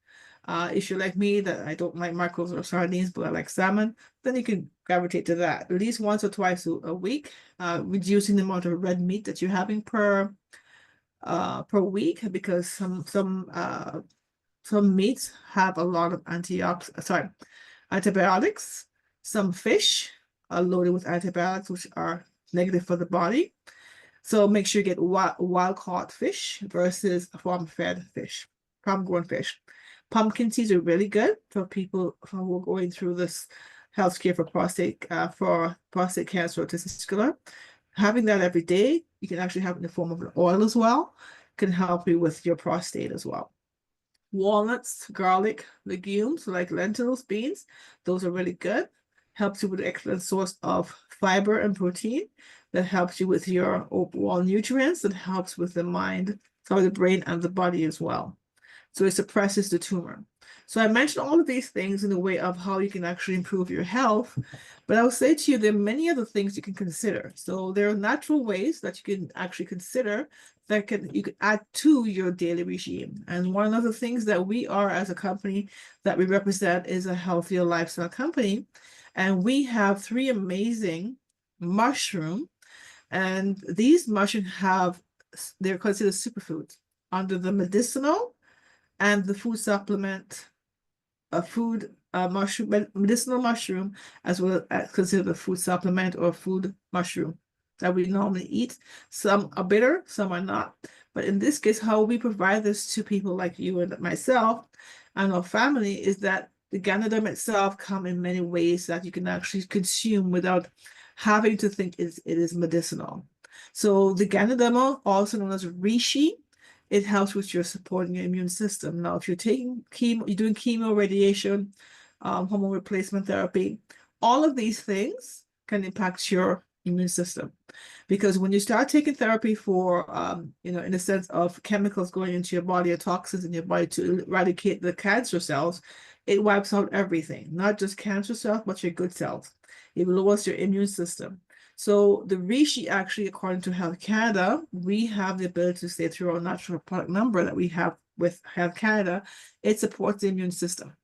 If you're like me, that I don't like mackerels or sardines, but I like salmon, then you can gravitate to that at least once or twice a week, reducing the amount of red meat that you're having per week, because some meats have a lot of antibiotics. Some fish are loaded with antibiotics, which are negative for the body. So make sure you get wild caught fish versus farm fed fish, farm grown fish. Pumpkin seeds are really good for people who are going through this healthcare for prostate cancer or testicular. Having that every day, you can actually have it in the form of an oil as well, can help you with your prostate as well. Walnuts, garlic, legumes like lentils, beans, those are really good. Helps you with an excellent source of fiber and protein that helps you with your overall nutrients, that helps with the mind, the brain and the body as well. So it suppresses the tumor. So I mentioned all of these things in the way of how you can actually improve your health, but I'll say to you, there are many other things you can consider. So there are natural ways that you can actually consider that you can add to your daily regime. And one of the things that we are as a company that we represent is a healthier lifestyle company. And we have 3 amazing mushroom, and these mushrooms they're considered superfoods under the medicinal and the food supplement, medicinal mushroom, as well as considered a food supplement or food mushroom that we normally eat. Some are bitter, some are not. But in this case, how we provide this to people like you and myself and our family is that the Ganoderm itself come in many ways that you can actually consume without having to think it is medicinal. So the Ganoderm, also known as reishi, it helps with your supporting your immune system. Now, if you're taking chemo, you're doing chemo, radiation, hormone replacement therapy, all of these things can impact your immune system. Because when you start taking therapy for, in the sense of chemicals going into your body or toxins in your body to eradicate the cancer cells, it wipes out everything, not just cancer cells, but your good cells. It lowers your immune system. So the reishi, actually, according to Health Canada, we have the ability to say through our natural product number that we have with Health Canada, it supports the immune system.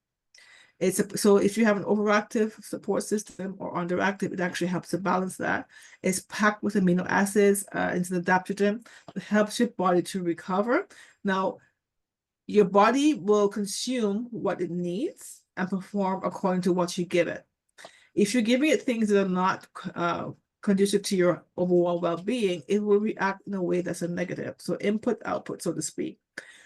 So if you have an overactive support system or underactive, it actually helps to balance that. It's packed with amino acids, into the adaptogen that helps your body to recover. Now, your body will consume what it needs and perform according to what you give it. If you're giving it things that are not conducive to your overall well-being, it will react in a way that's a negative. So input, output, so to speak.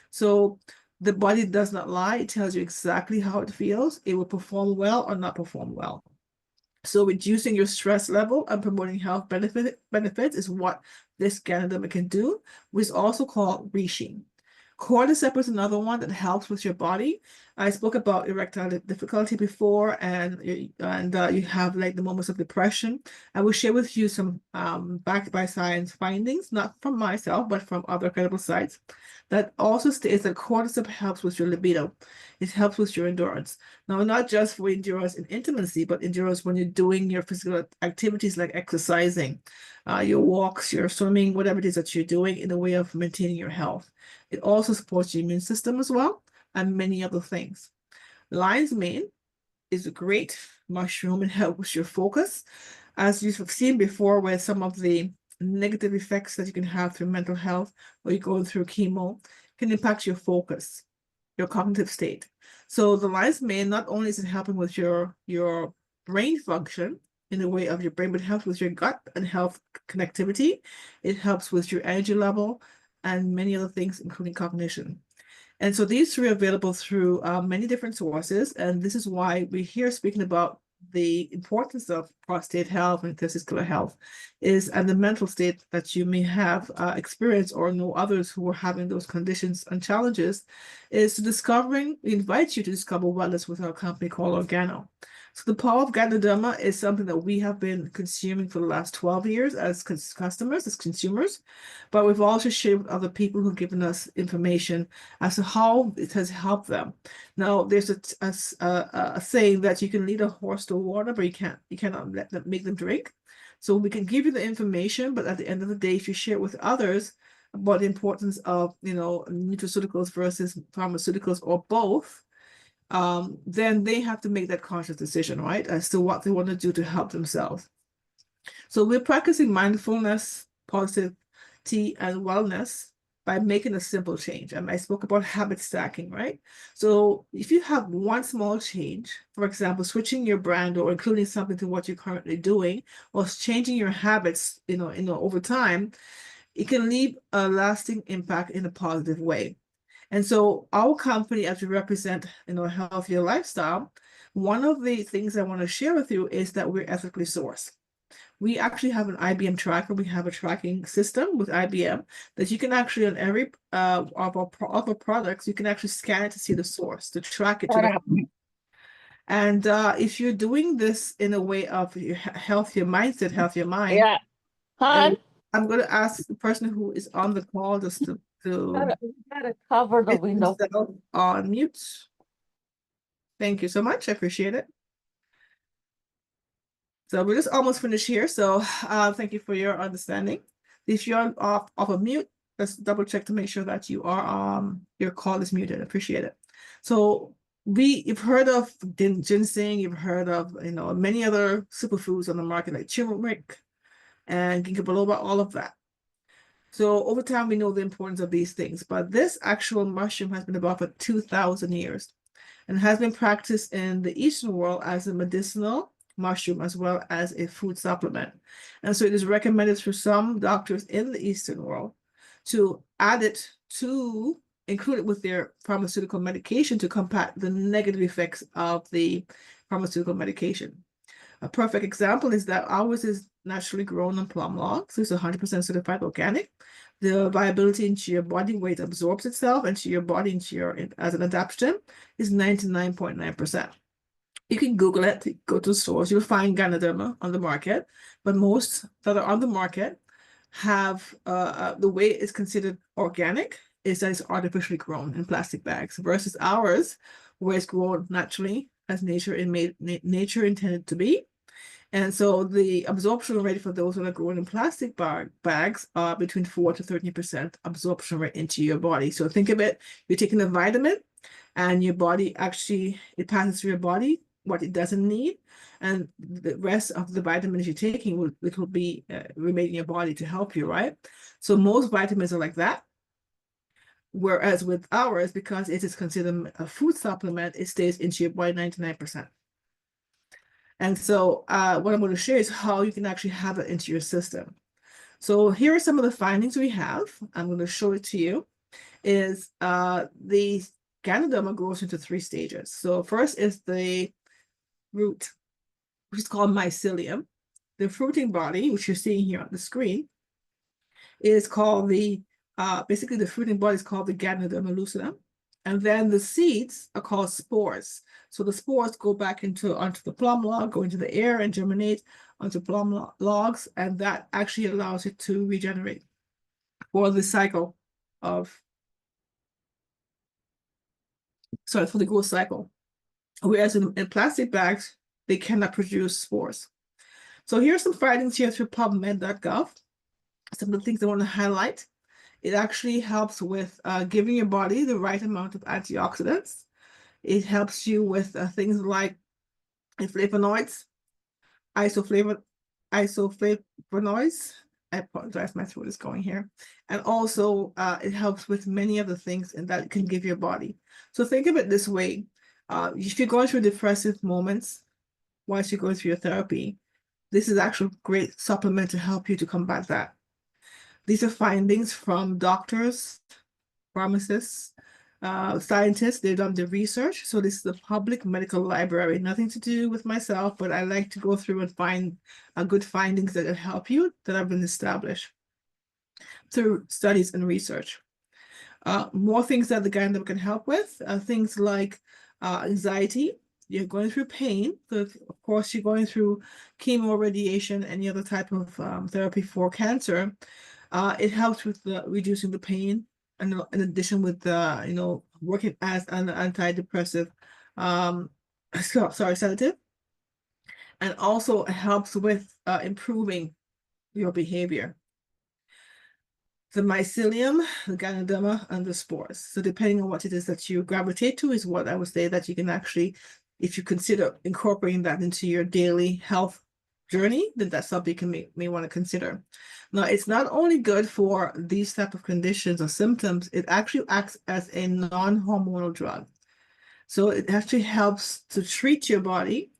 So the body does not lie. It tells you exactly how it feels. It will perform well or not perform well. So reducing your stress level and promoting health benefits is what this Ganoderm can do, which is also called reishi. Cordyceps is another one that helps with your body. I spoke about erectile difficulty before, and you have like the moments of depression. I will share with you some backed by science findings, not from myself, but from other credible sites, that also states that cordyceps helps with your libido. It helps with your endurance. Now, not just for endurance in intimacy, but endurance when you're doing your physical activities like exercising, your walks, your swimming, whatever it is that you're doing in a way of maintaining your health. It also supports your immune system as well, and many other things. Lion's mane is a great mushroom and helps your focus. As you've seen before, with some of the negative effects that you can have through mental health or you're going through chemo can impact your focus, your cognitive state. So the lion's mane, not only is it helping with your brain function in the way of your brain, but it helps with your gut and health connectivity. It helps with your energy level and many other things, including cognition. And so these 3 are available through many different sources. And this is why we're here speaking about the importance of prostate health and testicular health and the mental state that you may have experienced or know others who are having those conditions and challenges, is we invite you to discover wellness with our company called Organo. So the power of Ganoderma is something that we have been consuming for the last 12 years as customers, as consumers, but we've also shared with other people who've given us information as to how it has helped them. Now, there's a saying that you can lead a horse to water, but you cannot make them drink. So we can give you the information, but at the end of the day, if you share it with others about the importance of, nutraceuticals versus pharmaceuticals or both, then they have to make that conscious decision, right, as to what they want to do to help themselves. So we're practicing mindfulness, positivity, and wellness by making a simple change. And I spoke about habit stacking, right? So if you have one small change, for example, switching your brand or including something to what you're currently doing, or changing your habits, over time, it can leave a lasting impact in a positive way. And so our company, as we represent, a healthier lifestyle, one of the things I want to share with you is that we're ethically sourced. We actually have an IBM tracker. We have a tracking system with IBM that you can actually, on every of our products, you can actually scan it to see the source, to track it to the. And if you're doing this in a way of your healthier mindset, healthier mind, Yeah. and Hon, I'm going to ask the person who is on the call just to gotta cover the get window. themselves on mute. Thank you so much. I appreciate it. So we're just almost finished here. So thank you for your understanding. If you're off of mute, let's double check to make sure that you are your call is muted. Appreciate it. So you've heard of ginseng, you've heard of many other superfoods on the market like turmeric and ginkgo biloba, all of that. So over time we know the importance of these things, but this actual mushroom has been about for 2,000 years and has been practiced in the Eastern world as a medicinal mushroom as well as a food supplement. And so it is recommended for some doctors in the Eastern world to add it to include it with their pharmaceutical medication to combat the negative effects of the pharmaceutical medication. A perfect example is that ours is naturally grown on plum logs. It's 100% certified organic. The viability into your body, where it absorbs itself into your body, as an adaptation, is 99.9%. You can Google it, go to stores, you'll find Ganoderma on the market, but most that are on the market have the way it's considered organic is that it's artificially grown in plastic bags versus ours, where it's grown naturally as nature intended to be. And so the absorption rate for those that are grown in plastic bags are between 4 to 13% absorption rate into your body. So think of it, you're taking a vitamin and your body actually, it passes through your body what it doesn't need. And the rest of the vitamins you're taking will be remain in your body to help you, right? So most vitamins are like that. Whereas with ours, because it is considered a food supplement, it stays into your body 99%. And so what I'm going to share is how you can actually have it into your system. So here are some of the findings we have. I'm going to show it to you. Is the Ganoderma grows into 3 stages. So first is the root, which is called mycelium. The fruiting body, which you're seeing here on the screen, is called basically the fruiting body is called the Ganoderma lucidum. And then the seeds are called spores. So the spores go back onto the plum log, go into the air and germinate onto plum logs. And that actually allows it to regenerate for the cycle of, for the growth cycle. Whereas in plastic bags, they cannot produce spores. So here's some findings here through PubMed.gov. Some of the things I want to highlight. It actually helps with giving your body the right amount of antioxidants. It helps you with things like flavonoids, isoflavonoids. I apologize, my throat is going here. And also it helps with many other things and that it can give your body. So think of it this way. If you're going through depressive moments whilst you're going through your therapy, this is actually a great supplement to help you to combat that. These are findings from doctors, pharmacists, scientists. They've done the research. So this is a public medical library, nothing to do with myself, but I like to go through and find good findings that will help you that have been established through studies and research. More things that the Ganoderma can help with, things like anxiety. You're going through pain. So of course, you're going through chemo, radiation, any other type of therapy for cancer. It helps with reducing the pain, and in addition with working as an antidepressive, sedative, and also it helps with improving your behavior. The mycelium, the Ganoderma, and the spores. So depending on what it is that you gravitate to is what I would say that you can actually, if you consider incorporating that into your daily health journey, then that's something you may want to consider. Now, it's not only good for these type of conditions or symptoms, it actually acts as a non-hormonal drug. So it actually helps to treat your body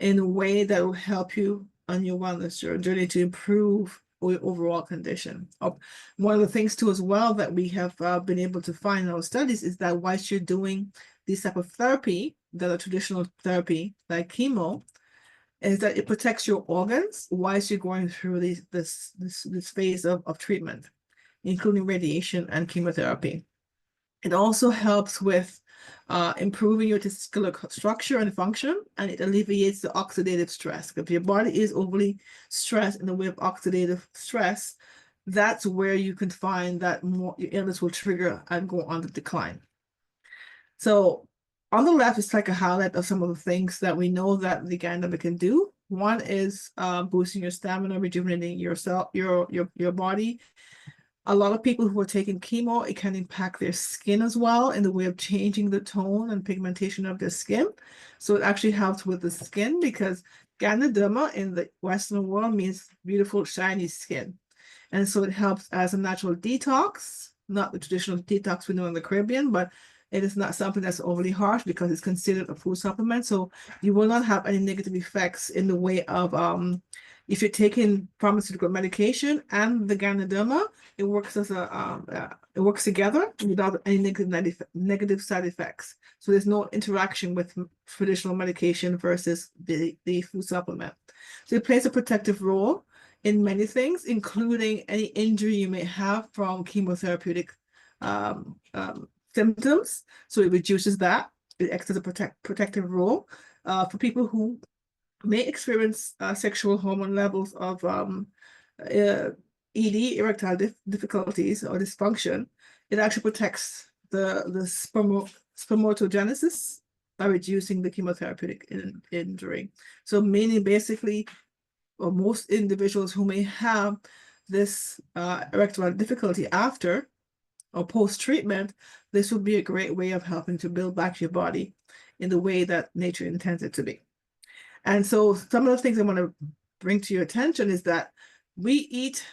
in a way that will help you on your wellness journey to improve overall condition. One of the things too as well that we have been able to find in our studies is that whilst you're doing this type of therapy, that a traditional therapy like chemo, is that it protects your organs whilst you're going through this phase of treatment, including radiation and chemotherapy. It also helps with improving your testicular structure and function, and it alleviates the oxidative stress. If your body is overly stressed in the way of oxidative stress, that's where you can find that more your illness will trigger and go on the decline. So on the left, it's like a highlight of some of the things that we know that the Gandama can do. One is boosting your stamina, rejuvenating yourself, your body. A lot of people who are taking chemo, it can impact their skin as well in the way of changing the tone and pigmentation of their skin. So it actually helps with the skin because Ganoderma in the Western world means beautiful, shiny skin. And so it helps as a natural detox, not the traditional detox we know in the Caribbean, but it is not something that's overly harsh because it's considered a food supplement. So you will not have any negative effects in the way of if you're taking pharmaceutical medication and the Ganoderma, it works as it works together without any negative side effects. So there's no interaction with traditional medication versus the food supplement. So it plays a protective role in many things, including any injury you may have from chemotherapeutic symptoms. So it reduces that. It acts as a protective role for people who may experience sexual hormone levels of ED, erectile difficulties or dysfunction. It actually protects the spermatogenesis by reducing the chemotherapeutic injury. So meaning basically, or most individuals who may have this erectile difficulty after or post-treatment, this would be a great way of helping to build back your body in the way that nature intends it to be. And so some of the things I want to bring to your attention is that we eat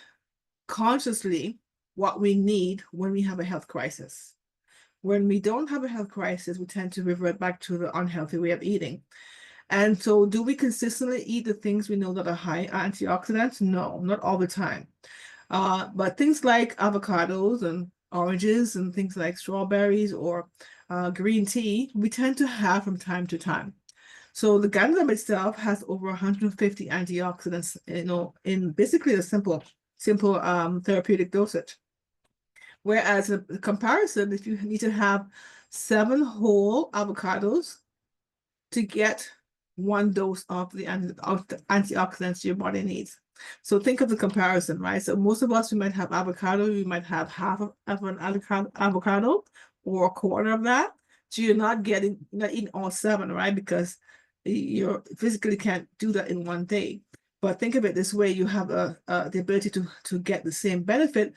consciously what we need when we have a health crisis. When we don't have a health crisis, we tend to revert back to the unhealthy way of eating. And so do we consistently eat the things we know that are high antioxidants? No, not all the time. But things like avocados and oranges and things like strawberries or green tea, we tend to have from time to time. So the Ganoderma itself has over 150 antioxidants, in basically a simple therapeutic dosage. Whereas in comparison, if you need to have 7 whole avocados to get 1 dose of the antioxidants your body needs. So think of the comparison, right? So most of us, we might have avocado, we might have half of an avocado or a quarter of that. So you're not eating all 7, right? Because you physically can't do that in one day. But think of it this way, you have the ability to get the same benefit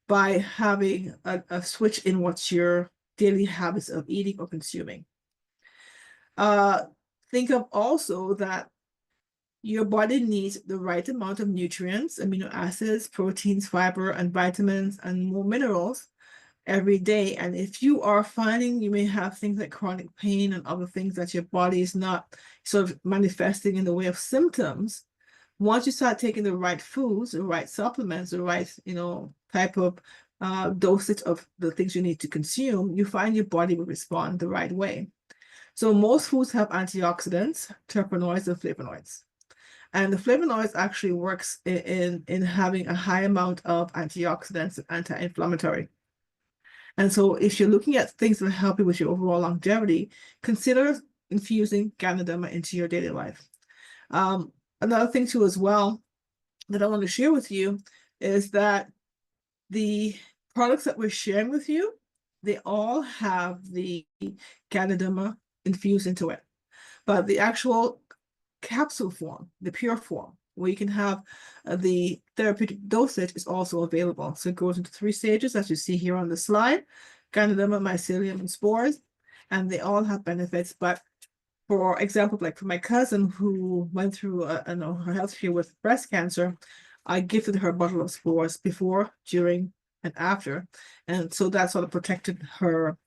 by having a switch in what's your daily habits of eating or consuming. Think of also that your body needs the right amount of nutrients, amino acids, proteins, fiber, and vitamins, and more minerals every day. And if you are finding you may have things like chronic pain and other things that your body is not sort of manifesting in the way of symptoms, once you start taking the right foods, the right supplements, the right, type of dosage of the things you need to consume, you find your body will respond the right way. So most foods have antioxidants, terpenoids, and flavonoids. And the flavonoids actually works in having a high amount of antioxidants and anti-inflammatory. And so if you're looking at things that help you with your overall longevity, consider infusing Ganoderma into your daily life. Another thing too as well that I want to share with you is that the products that we're sharing with you, they all have the Ganoderma infused into it. But the actual capsule form, the pure form, where you can have the therapeutic dosage is also available. So it goes into 3 stages, as you see here on the slide: Ganoderma, mycelium, and spores, and they all have benefits. But for example, like for my cousin who went through her health care with breast cancer, I gifted her a bottle of spores before, during, and after, and so that sort of protected her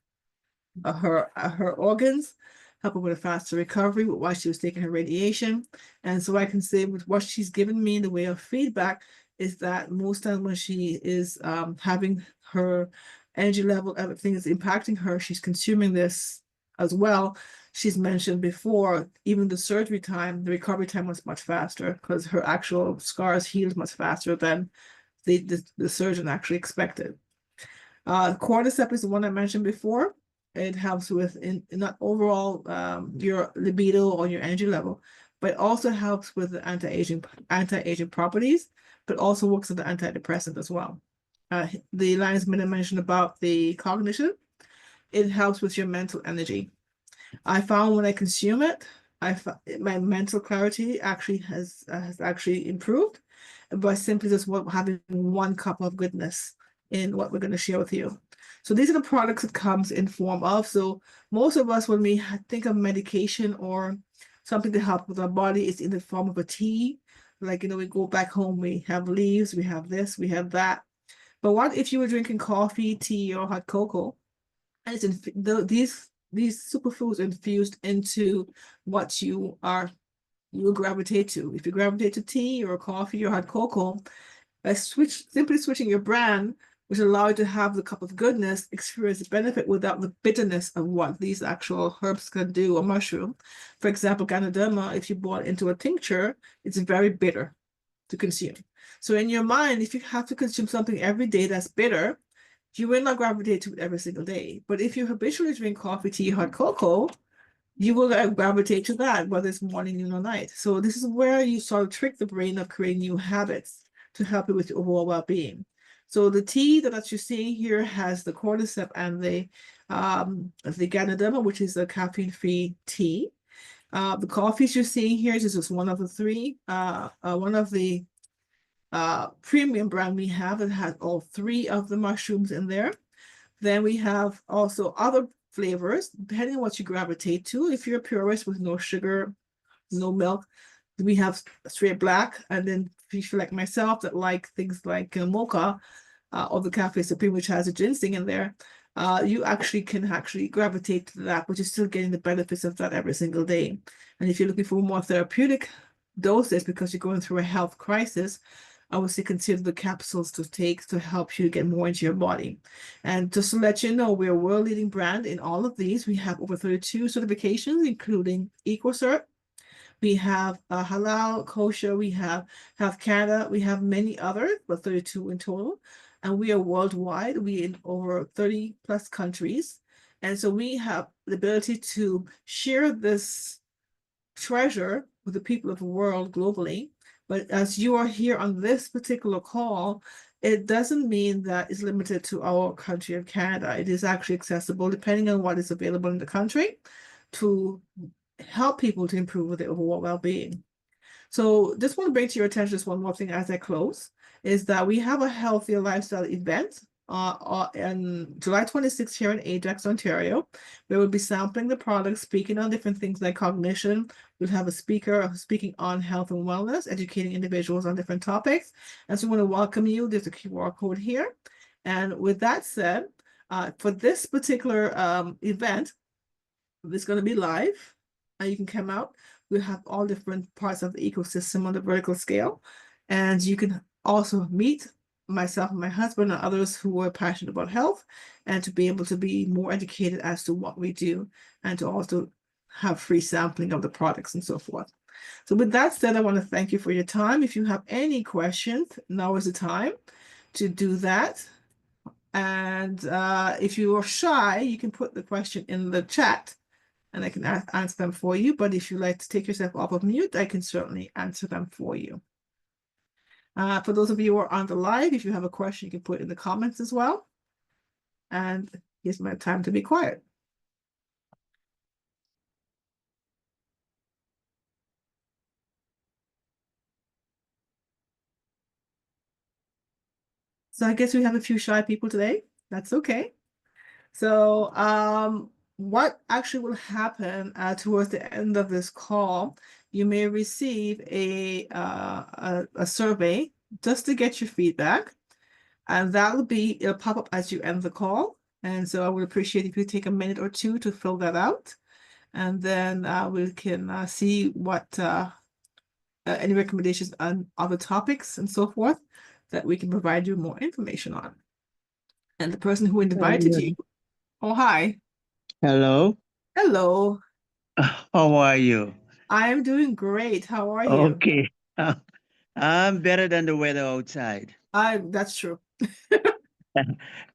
organs, help her with a faster recovery while she was taking her radiation. And so I can say with what she's given me in the way of feedback, is that most times when she is having her energy level, everything is impacting her, she's consuming this as well. She's mentioned before, even the surgery time, the recovery time was much faster because her actual scars healed much faster than the surgeon actually expected. Cordyceps is the one I mentioned before. It helps with not overall your libido or your energy level, but also helps with the anti-aging properties, but also works as an antidepressant as well. The lion's mane I mentioned about the cognition, it helps with your mental energy. I found when I consume it, my mental clarity actually has actually improved by simply just having one cup of goodness in what we're going to share with you. So these are the products it comes in form of. So most of us, when we think of medication or something to help with our body, it's in the form of a tea. Like, we go back home, we have leaves, we have this, we have that. But what if you were drinking coffee, tea, or hot cocoa? And these superfoods infused into what you gravitate to. If you gravitate to tea or coffee or hot cocoa, by simply switching your brand, which allow you to have the cup of goodness, experience the benefit without the bitterness of what these actual herbs can do, or mushroom. For example, Ganoderma, if you bought into a tincture, it's very bitter to consume. So in your mind, if you have to consume something every day that's bitter, you will not gravitate to it every single day. But if you habitually drink coffee, tea, hot cocoa, you will gravitate to that, whether it's morning, noon, or night. So this is where you sort of trick the brain of creating new habits to help you with your overall well-being. So the tea that you're seeing here has the cordyceps and the Ganoderma, which is a caffeine-free tea. The coffees you're seeing here is just one of the three. One of the premium brand we have that has all three of the mushrooms in there. Then we have also other flavors, depending on what you gravitate to. If you're a purist with no sugar, no milk, we have straight black. And then if you like myself that like things like mocha or the Cafe Supreme, which has a ginseng in there, you can gravitate to that, but you're still getting the benefits of that every single day. And if you're looking for more therapeutic doses because you're going through a health crisis, I would say consider the capsules to take to help you get more into your body. And just to let you know, we're a world leading brand in all of these. We have over 32 certifications, including EcoCert. We have Halal, Kosher, we have Health Canada, we have many others, but 32 in total. And we are worldwide. We in over 30 plus countries. And so we have the ability to share this treasure with the people of the world globally. But as you are here on this particular call, it doesn't mean that it's limited to our country of Canada. It is actually accessible depending on what is available in the country to help people to improve their overall well-being. So just want to bring to your attention just one more thing as I close, is that we have a healthier lifestyle event on July 26th here in Ajax, Ontario. We will be sampling the products, speaking on different things like cognition. We'll have a speaker speaking on health and wellness, educating individuals on different topics. And so we want to welcome you. There's a QR code here. And with that said, for this particular event, it's going to be live. You can come out. We have all different parts of the ecosystem on the vertical scale. And you can also meet myself and my husband and others who are passionate about health, and to be able to be more educated as to what we do, and to also have free sampling of the products and so forth. So with that said, I want to thank you for your time. If you have any questions, now is the time to do that. And if you are shy, you can put the question in the chat and I can answer them for you. But if you'd like to take yourself off of mute, I can certainly answer them for you. For those of you who are on the live, if you have a question, you can put it in the comments as well. And here's my time to be quiet. So I guess we have a few shy people today. That's okay. So what actually will happen towards the end of this call, you may receive a survey just to get your feedback. And it'll pop up as you end the call. And so I would appreciate if you take a minute or two to fill that out. And then we can see what any recommendations on other topics and so forth. that we can provide you more information on. And the person who invited you, oh, hi. Hello. Hello. How are you? I am doing great. How are you? Okay. I'm better than the weather outside. That's true.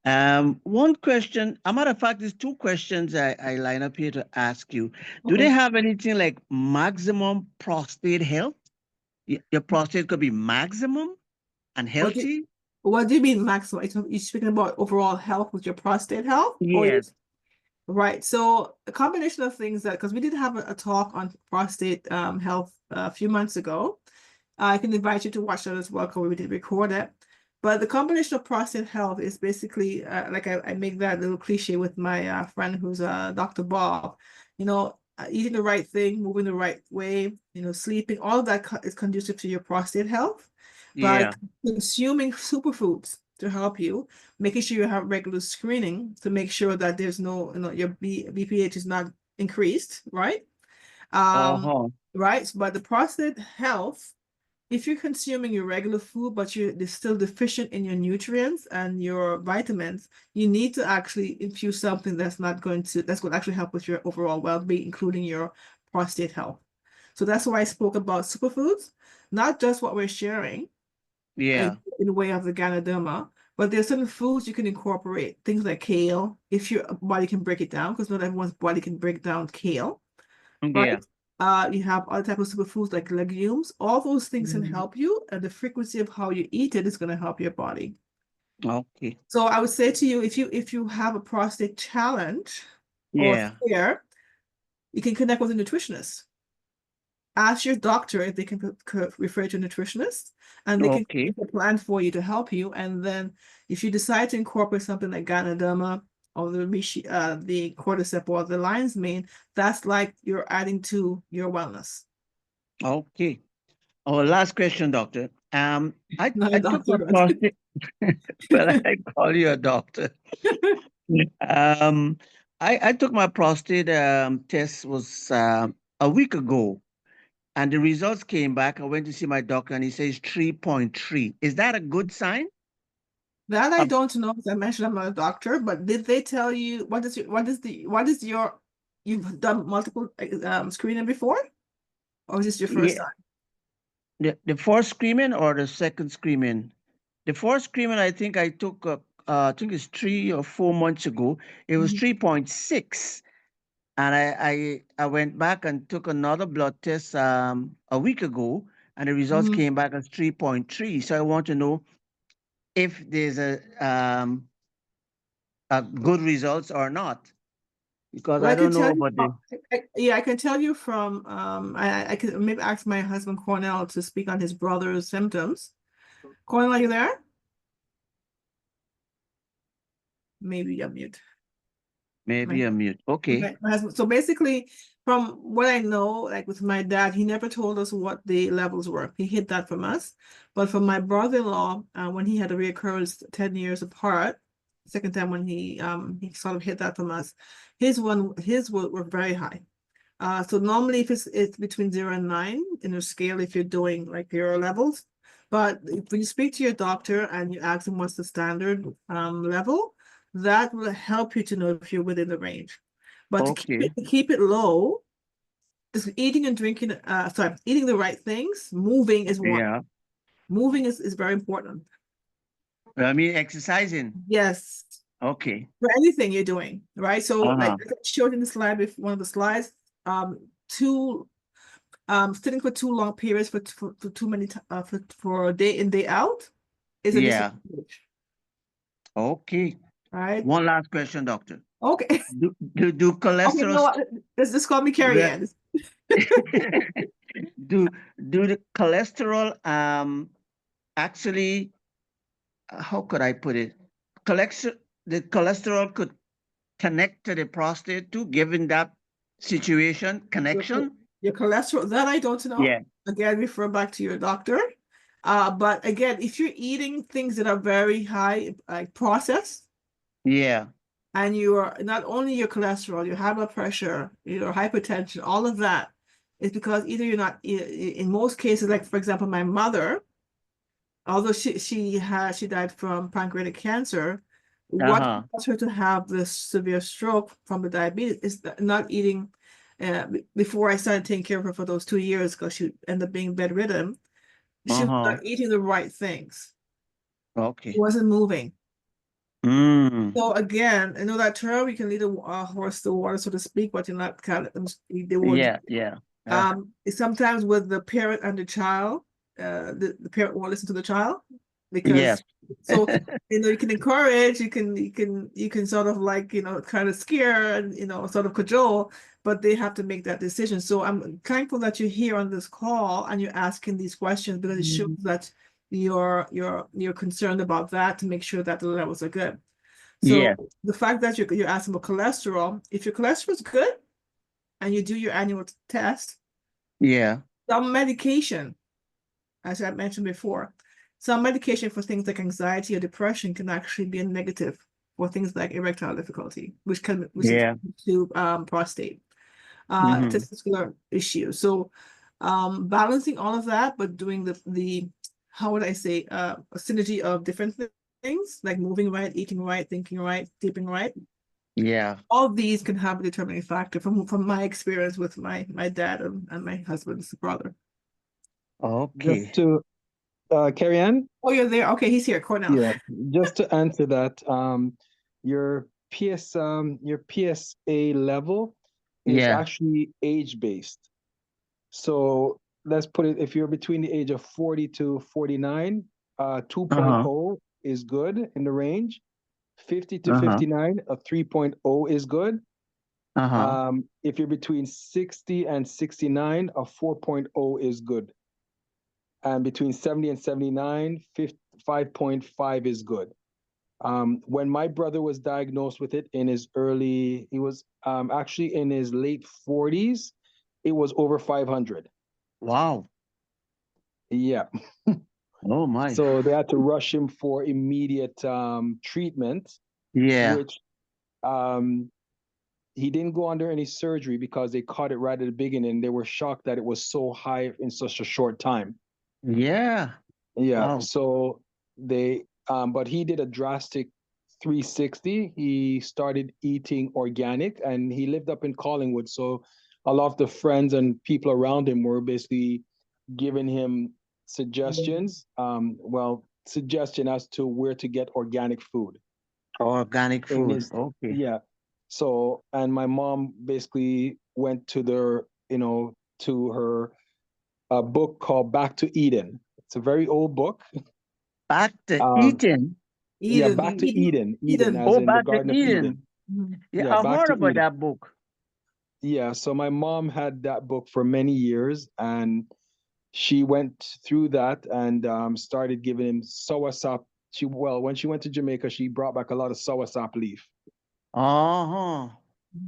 One question, a matter of fact, there's two questions I line up here to ask you. Do they Mhm. have anything like maximum prostate health? Your prostate could be maximum and What do, healthy? what do you mean maximum? You're speaking about overall health with your prostate health? Or Yes. right. So a combination of things that, because we did have a talk on prostate health a few months ago. I can invite you to watch that as well because we did record it. But the combination of prostate health is basically like I make that little cliche with my friend who's Dr. Bob. Eating the right thing, moving the right way, sleeping, all of that is conducive to your prostate health. By Yeah. consuming superfoods to help you, making sure you have regular screening to make sure that there's no, your BPH is not increased, right? Uh-huh. Right. But the prostate health, if you're consuming your regular food, but you're still deficient in your nutrients and your vitamins, you need to actually infuse something that's going to actually help with your overall well-being, including your prostate health. So that's why I spoke about superfoods, not just what we're sharing Yeah. in the way of the Ganoderma, but there's certain foods you can incorporate, things like kale, if your body can break it down, because not everyone's body can break down kale, Yeah. right? You have other types of superfoods like legumes. All those things can help you, and the frequency of how you eat it is going to help your body. Okay. So I would say to you, if you have a prostate challenge or Yeah. fear, you can connect with a nutritionist. Ask your doctor if they can refer to a nutritionist, and they can Okay. make a plan for you to help you. And then if you decide to incorporate something like Ganoderma or the cordyceps or the lion's mane, that's like you're adding to your wellness. Okay. Oh, last question, doctor. Not I a took doctor, my but prostate. Well, I call you a doctor. Um, I took my prostate test was a week ago, and the results came back. I went to see my doctor, and he says 3.3. Is that a good sign? that I Uh, don't know. As I mentioned, I'm not a doctor, but did they tell you you've done multiple screening before, or is this your first yeah, time? the first screening or the second screening? The first screening I think I took, I think it's 3 or 4 months ago. It was Mhm. 3.6. And I went back and took another blood test a week ago, and the results Mhm. came back as 3.3. So I want to know if there's a good results or not, because Well, I I can don't know tell you. about the. Yeah, I can tell you from. I can maybe ask my husband Cornell to speak on his brother's symptoms. Cornell, are you there? Maybe you're mute. Maybe a mute. Okay. My husband. So basically, from what I know, like with my dad, he never told us what the levels were. He hid that from us. But for my brother-in-law, when he had a reoccurrence 10 years apart, second time when he sort of hid that from us, his were very high. So normally if it's between 0 and 9 in a scale if you're doing like your levels. But if you speak to your doctor and you ask them what's the standard level, that will help you to know if you're within the range. But to Okay. keep it low, just eating and drinking, eating the right things, moving is one. Yeah. Moving is very important. I mean, exercising. Yes. Okay. For anything you're doing, right? So like Uh-huh. I showed in the slide with one of the slides, two sitting for too long periods for too many for day in day out is a Yeah. disadvantage, Okay. right? One last question, doctor. Okay. Do Okay, you cholesterol know what? Let's just call me well, Kerry-Ann. do the cholesterol actually, how could I put it? The cholesterol could connect to the prostate too, given that situation Your, cho- connection? your cholesterol, that I don't know. Yeah. Again, refer back to your doctor. But again, if you're eating things that are very high, like processed, Yeah. and you are not only your cholesterol, your high blood pressure, your hypertension, all of that is because either you're not, in most cases, like for example, my mother, although she died from pancreatic cancer, what Uh-huh. caused her to have this severe stroke from the diabetes is not eating. Before I started taking care of her for those 2 years, because she ended up being bedridden, she was Uh-huh. not eating the right things. She Okay. wasn't moving. Mm. So again, I know that term, you can lead a horse to water, so to speak, but you're not kind of they won't. Yeah, yeah. Yeah. Sometimes with the parent and the child, the parent won't listen to the child Yes. because so you can encourage, you can sort of like kind of scare and sort of cajole, but they have to make that decision. So I'm thankful that you're here on this call and you're asking these questions because it shows that you're concerned about that to make sure that the levels are good. So Yeah. the fact that you're asking about cholesterol, if your cholesterol is good and you do your annual test, Yeah. some medication, as I mentioned before, some medication for things like anxiety or depression can actually be a negative for things like erectile difficulty, which is Yeah. to prostate Mm-hmm. testicular issues. So balancing all of that, but doing the how would I say a synergy of different things like moving right, eating right, thinking right, sleeping right. Yeah. All of these can have a determining factor from my experience with my dad and my husband's brother. Just Okay. to Kerry-Ann, Oh, you're there. Okay, he's here. Cornell. yeah, just to answer that, your your PSA level is Yeah. actually age-based. So let's put it, if you're between the age of 40 to 49, Uh-huh. 2.0 is good in the range. 50 to Uh-huh. 59, a 3.0 is good. Uh-huh. If you're between 60 and 69, a 4.0 is good. And between 70 and 79, 5.5 is good. When my brother was diagnosed with it in his he was actually in his late 40s, it was over 500. Wow. Yeah. Oh my. So they had to rush him for immediate treatment, Yeah. which um, he didn't go under any surgery because they caught it right at the beginning. They were shocked that it was so high in such a short time. Yeah. Yeah. Wow. So but he did a drastic 360. He started eating organic and he lived up in Collingwood. So a lot of the friends and people around him were basically giving him suggestions, suggestion as to where to get organic food Organic in food. his, Okay. yeah. So, and my mom basically went to to her a book called Back to Eden. It's a very old book. Back to Um, eating. yeah, Eden, Back to Eden, Eden, Eden. as Oh, in the back to Garden of Eden. eating. Mhm. Yeah, Yeah, I've Back heard to about Eden. that book. Yeah, so my mom had that book for many years, and she went through that and started giving him soursop. When she went to Jamaica, she brought back a lot of soursop leaf, Uh-huh.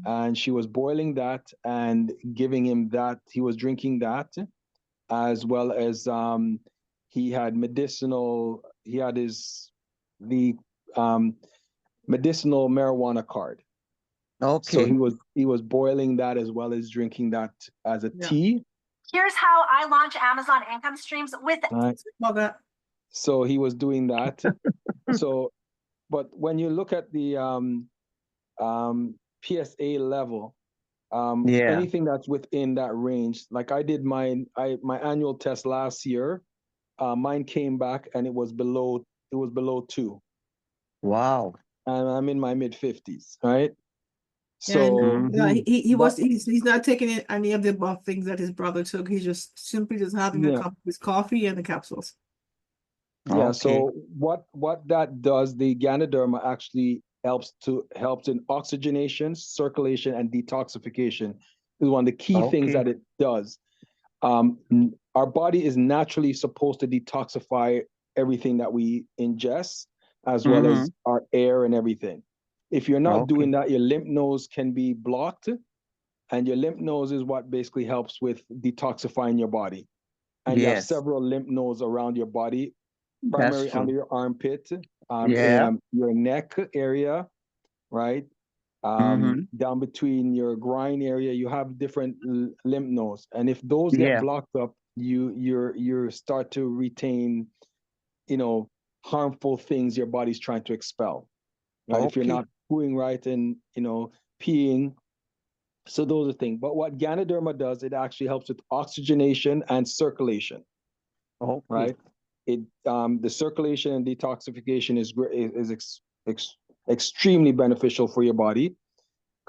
and she was boiling that and giving him that. He was drinking that, as well as he had medicinal. He had the um, medicinal marijuana card. So Okay. he was boiling that as well as drinking that as a Yeah. tea. Here's how I launch Amazon income streams with. Right? About that. So he was doing that. So, but when you look at the PSA level, Yeah. anything that's within that range, like I did my annual test last year, mine came back and it was below 2, Wow. and I'm in my mid 50s, right? Yeah, and So yeah, Mm-hmm. he's not taking any of the above things that his brother took. He's just simply just having a yeah, cup of his coffee and the capsules. yeah. Okay. So what that does, the Ganoderma actually helps in oxygenation, circulation, and detoxification. Is one of the key things Okay. that it does. Our body is naturally supposed to detoxify everything that we ingest, as well Mm-hmm. as our air and everything. If you're not Okay. doing that, your lymph nodes can be blocked, and your lymph nodes is what basically helps with detoxifying your body. And you have Yes, several lymph nodes around your body, that's primary under true. your armpit, Yeah. your neck area, right? Mm-hmm. Down between your groin area, you have different lymph nodes, and if those get Yeah. blocked up, you start to retain harmful things your body's trying to expel. Right? If you're Okay. not pooing right and peeing. So those are things. But what Ganoderma does, it actually helps with oxygenation and circulation. Okay. Right? The circulation and detoxification is extremely beneficial for your body.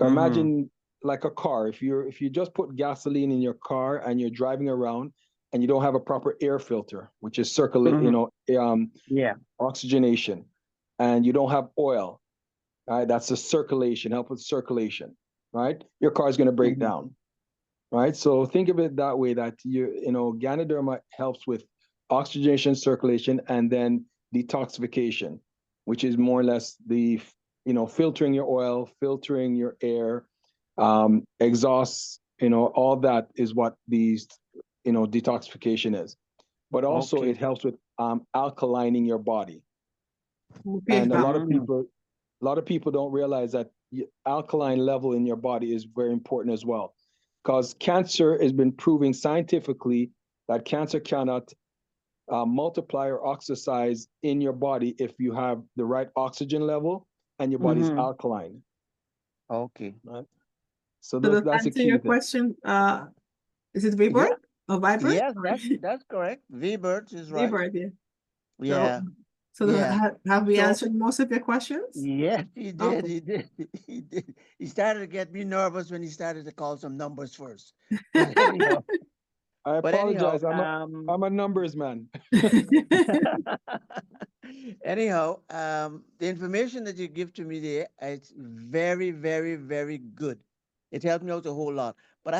Imagine like a car. If you just put gasoline in your car and you're driving around and you don't have a proper air filter, which is Yeah. oxygenation, and you don't have oil, right? That's the circulation, help with circulation, right? Your car is going to break down, right? So think of it that way, that Ganoderma helps with oxygenation, circulation, and then detoxification, which is more or less the filtering your oil, filtering your air, exhausts, all that is what these detoxification is. But also Okay. it helps with alkalining your body. Okay, And a Bob. lot of people don't realize that alkaline level in your body is very important as well, because cancer has been proving scientifically that cancer cannot multiply or oxidize in your body if you have the right oxygen level and your body's alkaline. Okay. Right? So So to that's a answer key your thing. question, is it Vibert or Vibrant? Yes, that's correct. V-Birds is right. Vibert, yeah. Yeah. So Yeah. have we So- answered most of your questions? Yes, he did. Okay. He did. He did. He started to get me nervous when he started to call some numbers first. But anyhow, I but anyhow, apologize. I'm a numbers man. anyhow, the information that you give to me there, it's very, very, very good. It helped me out a whole lot. But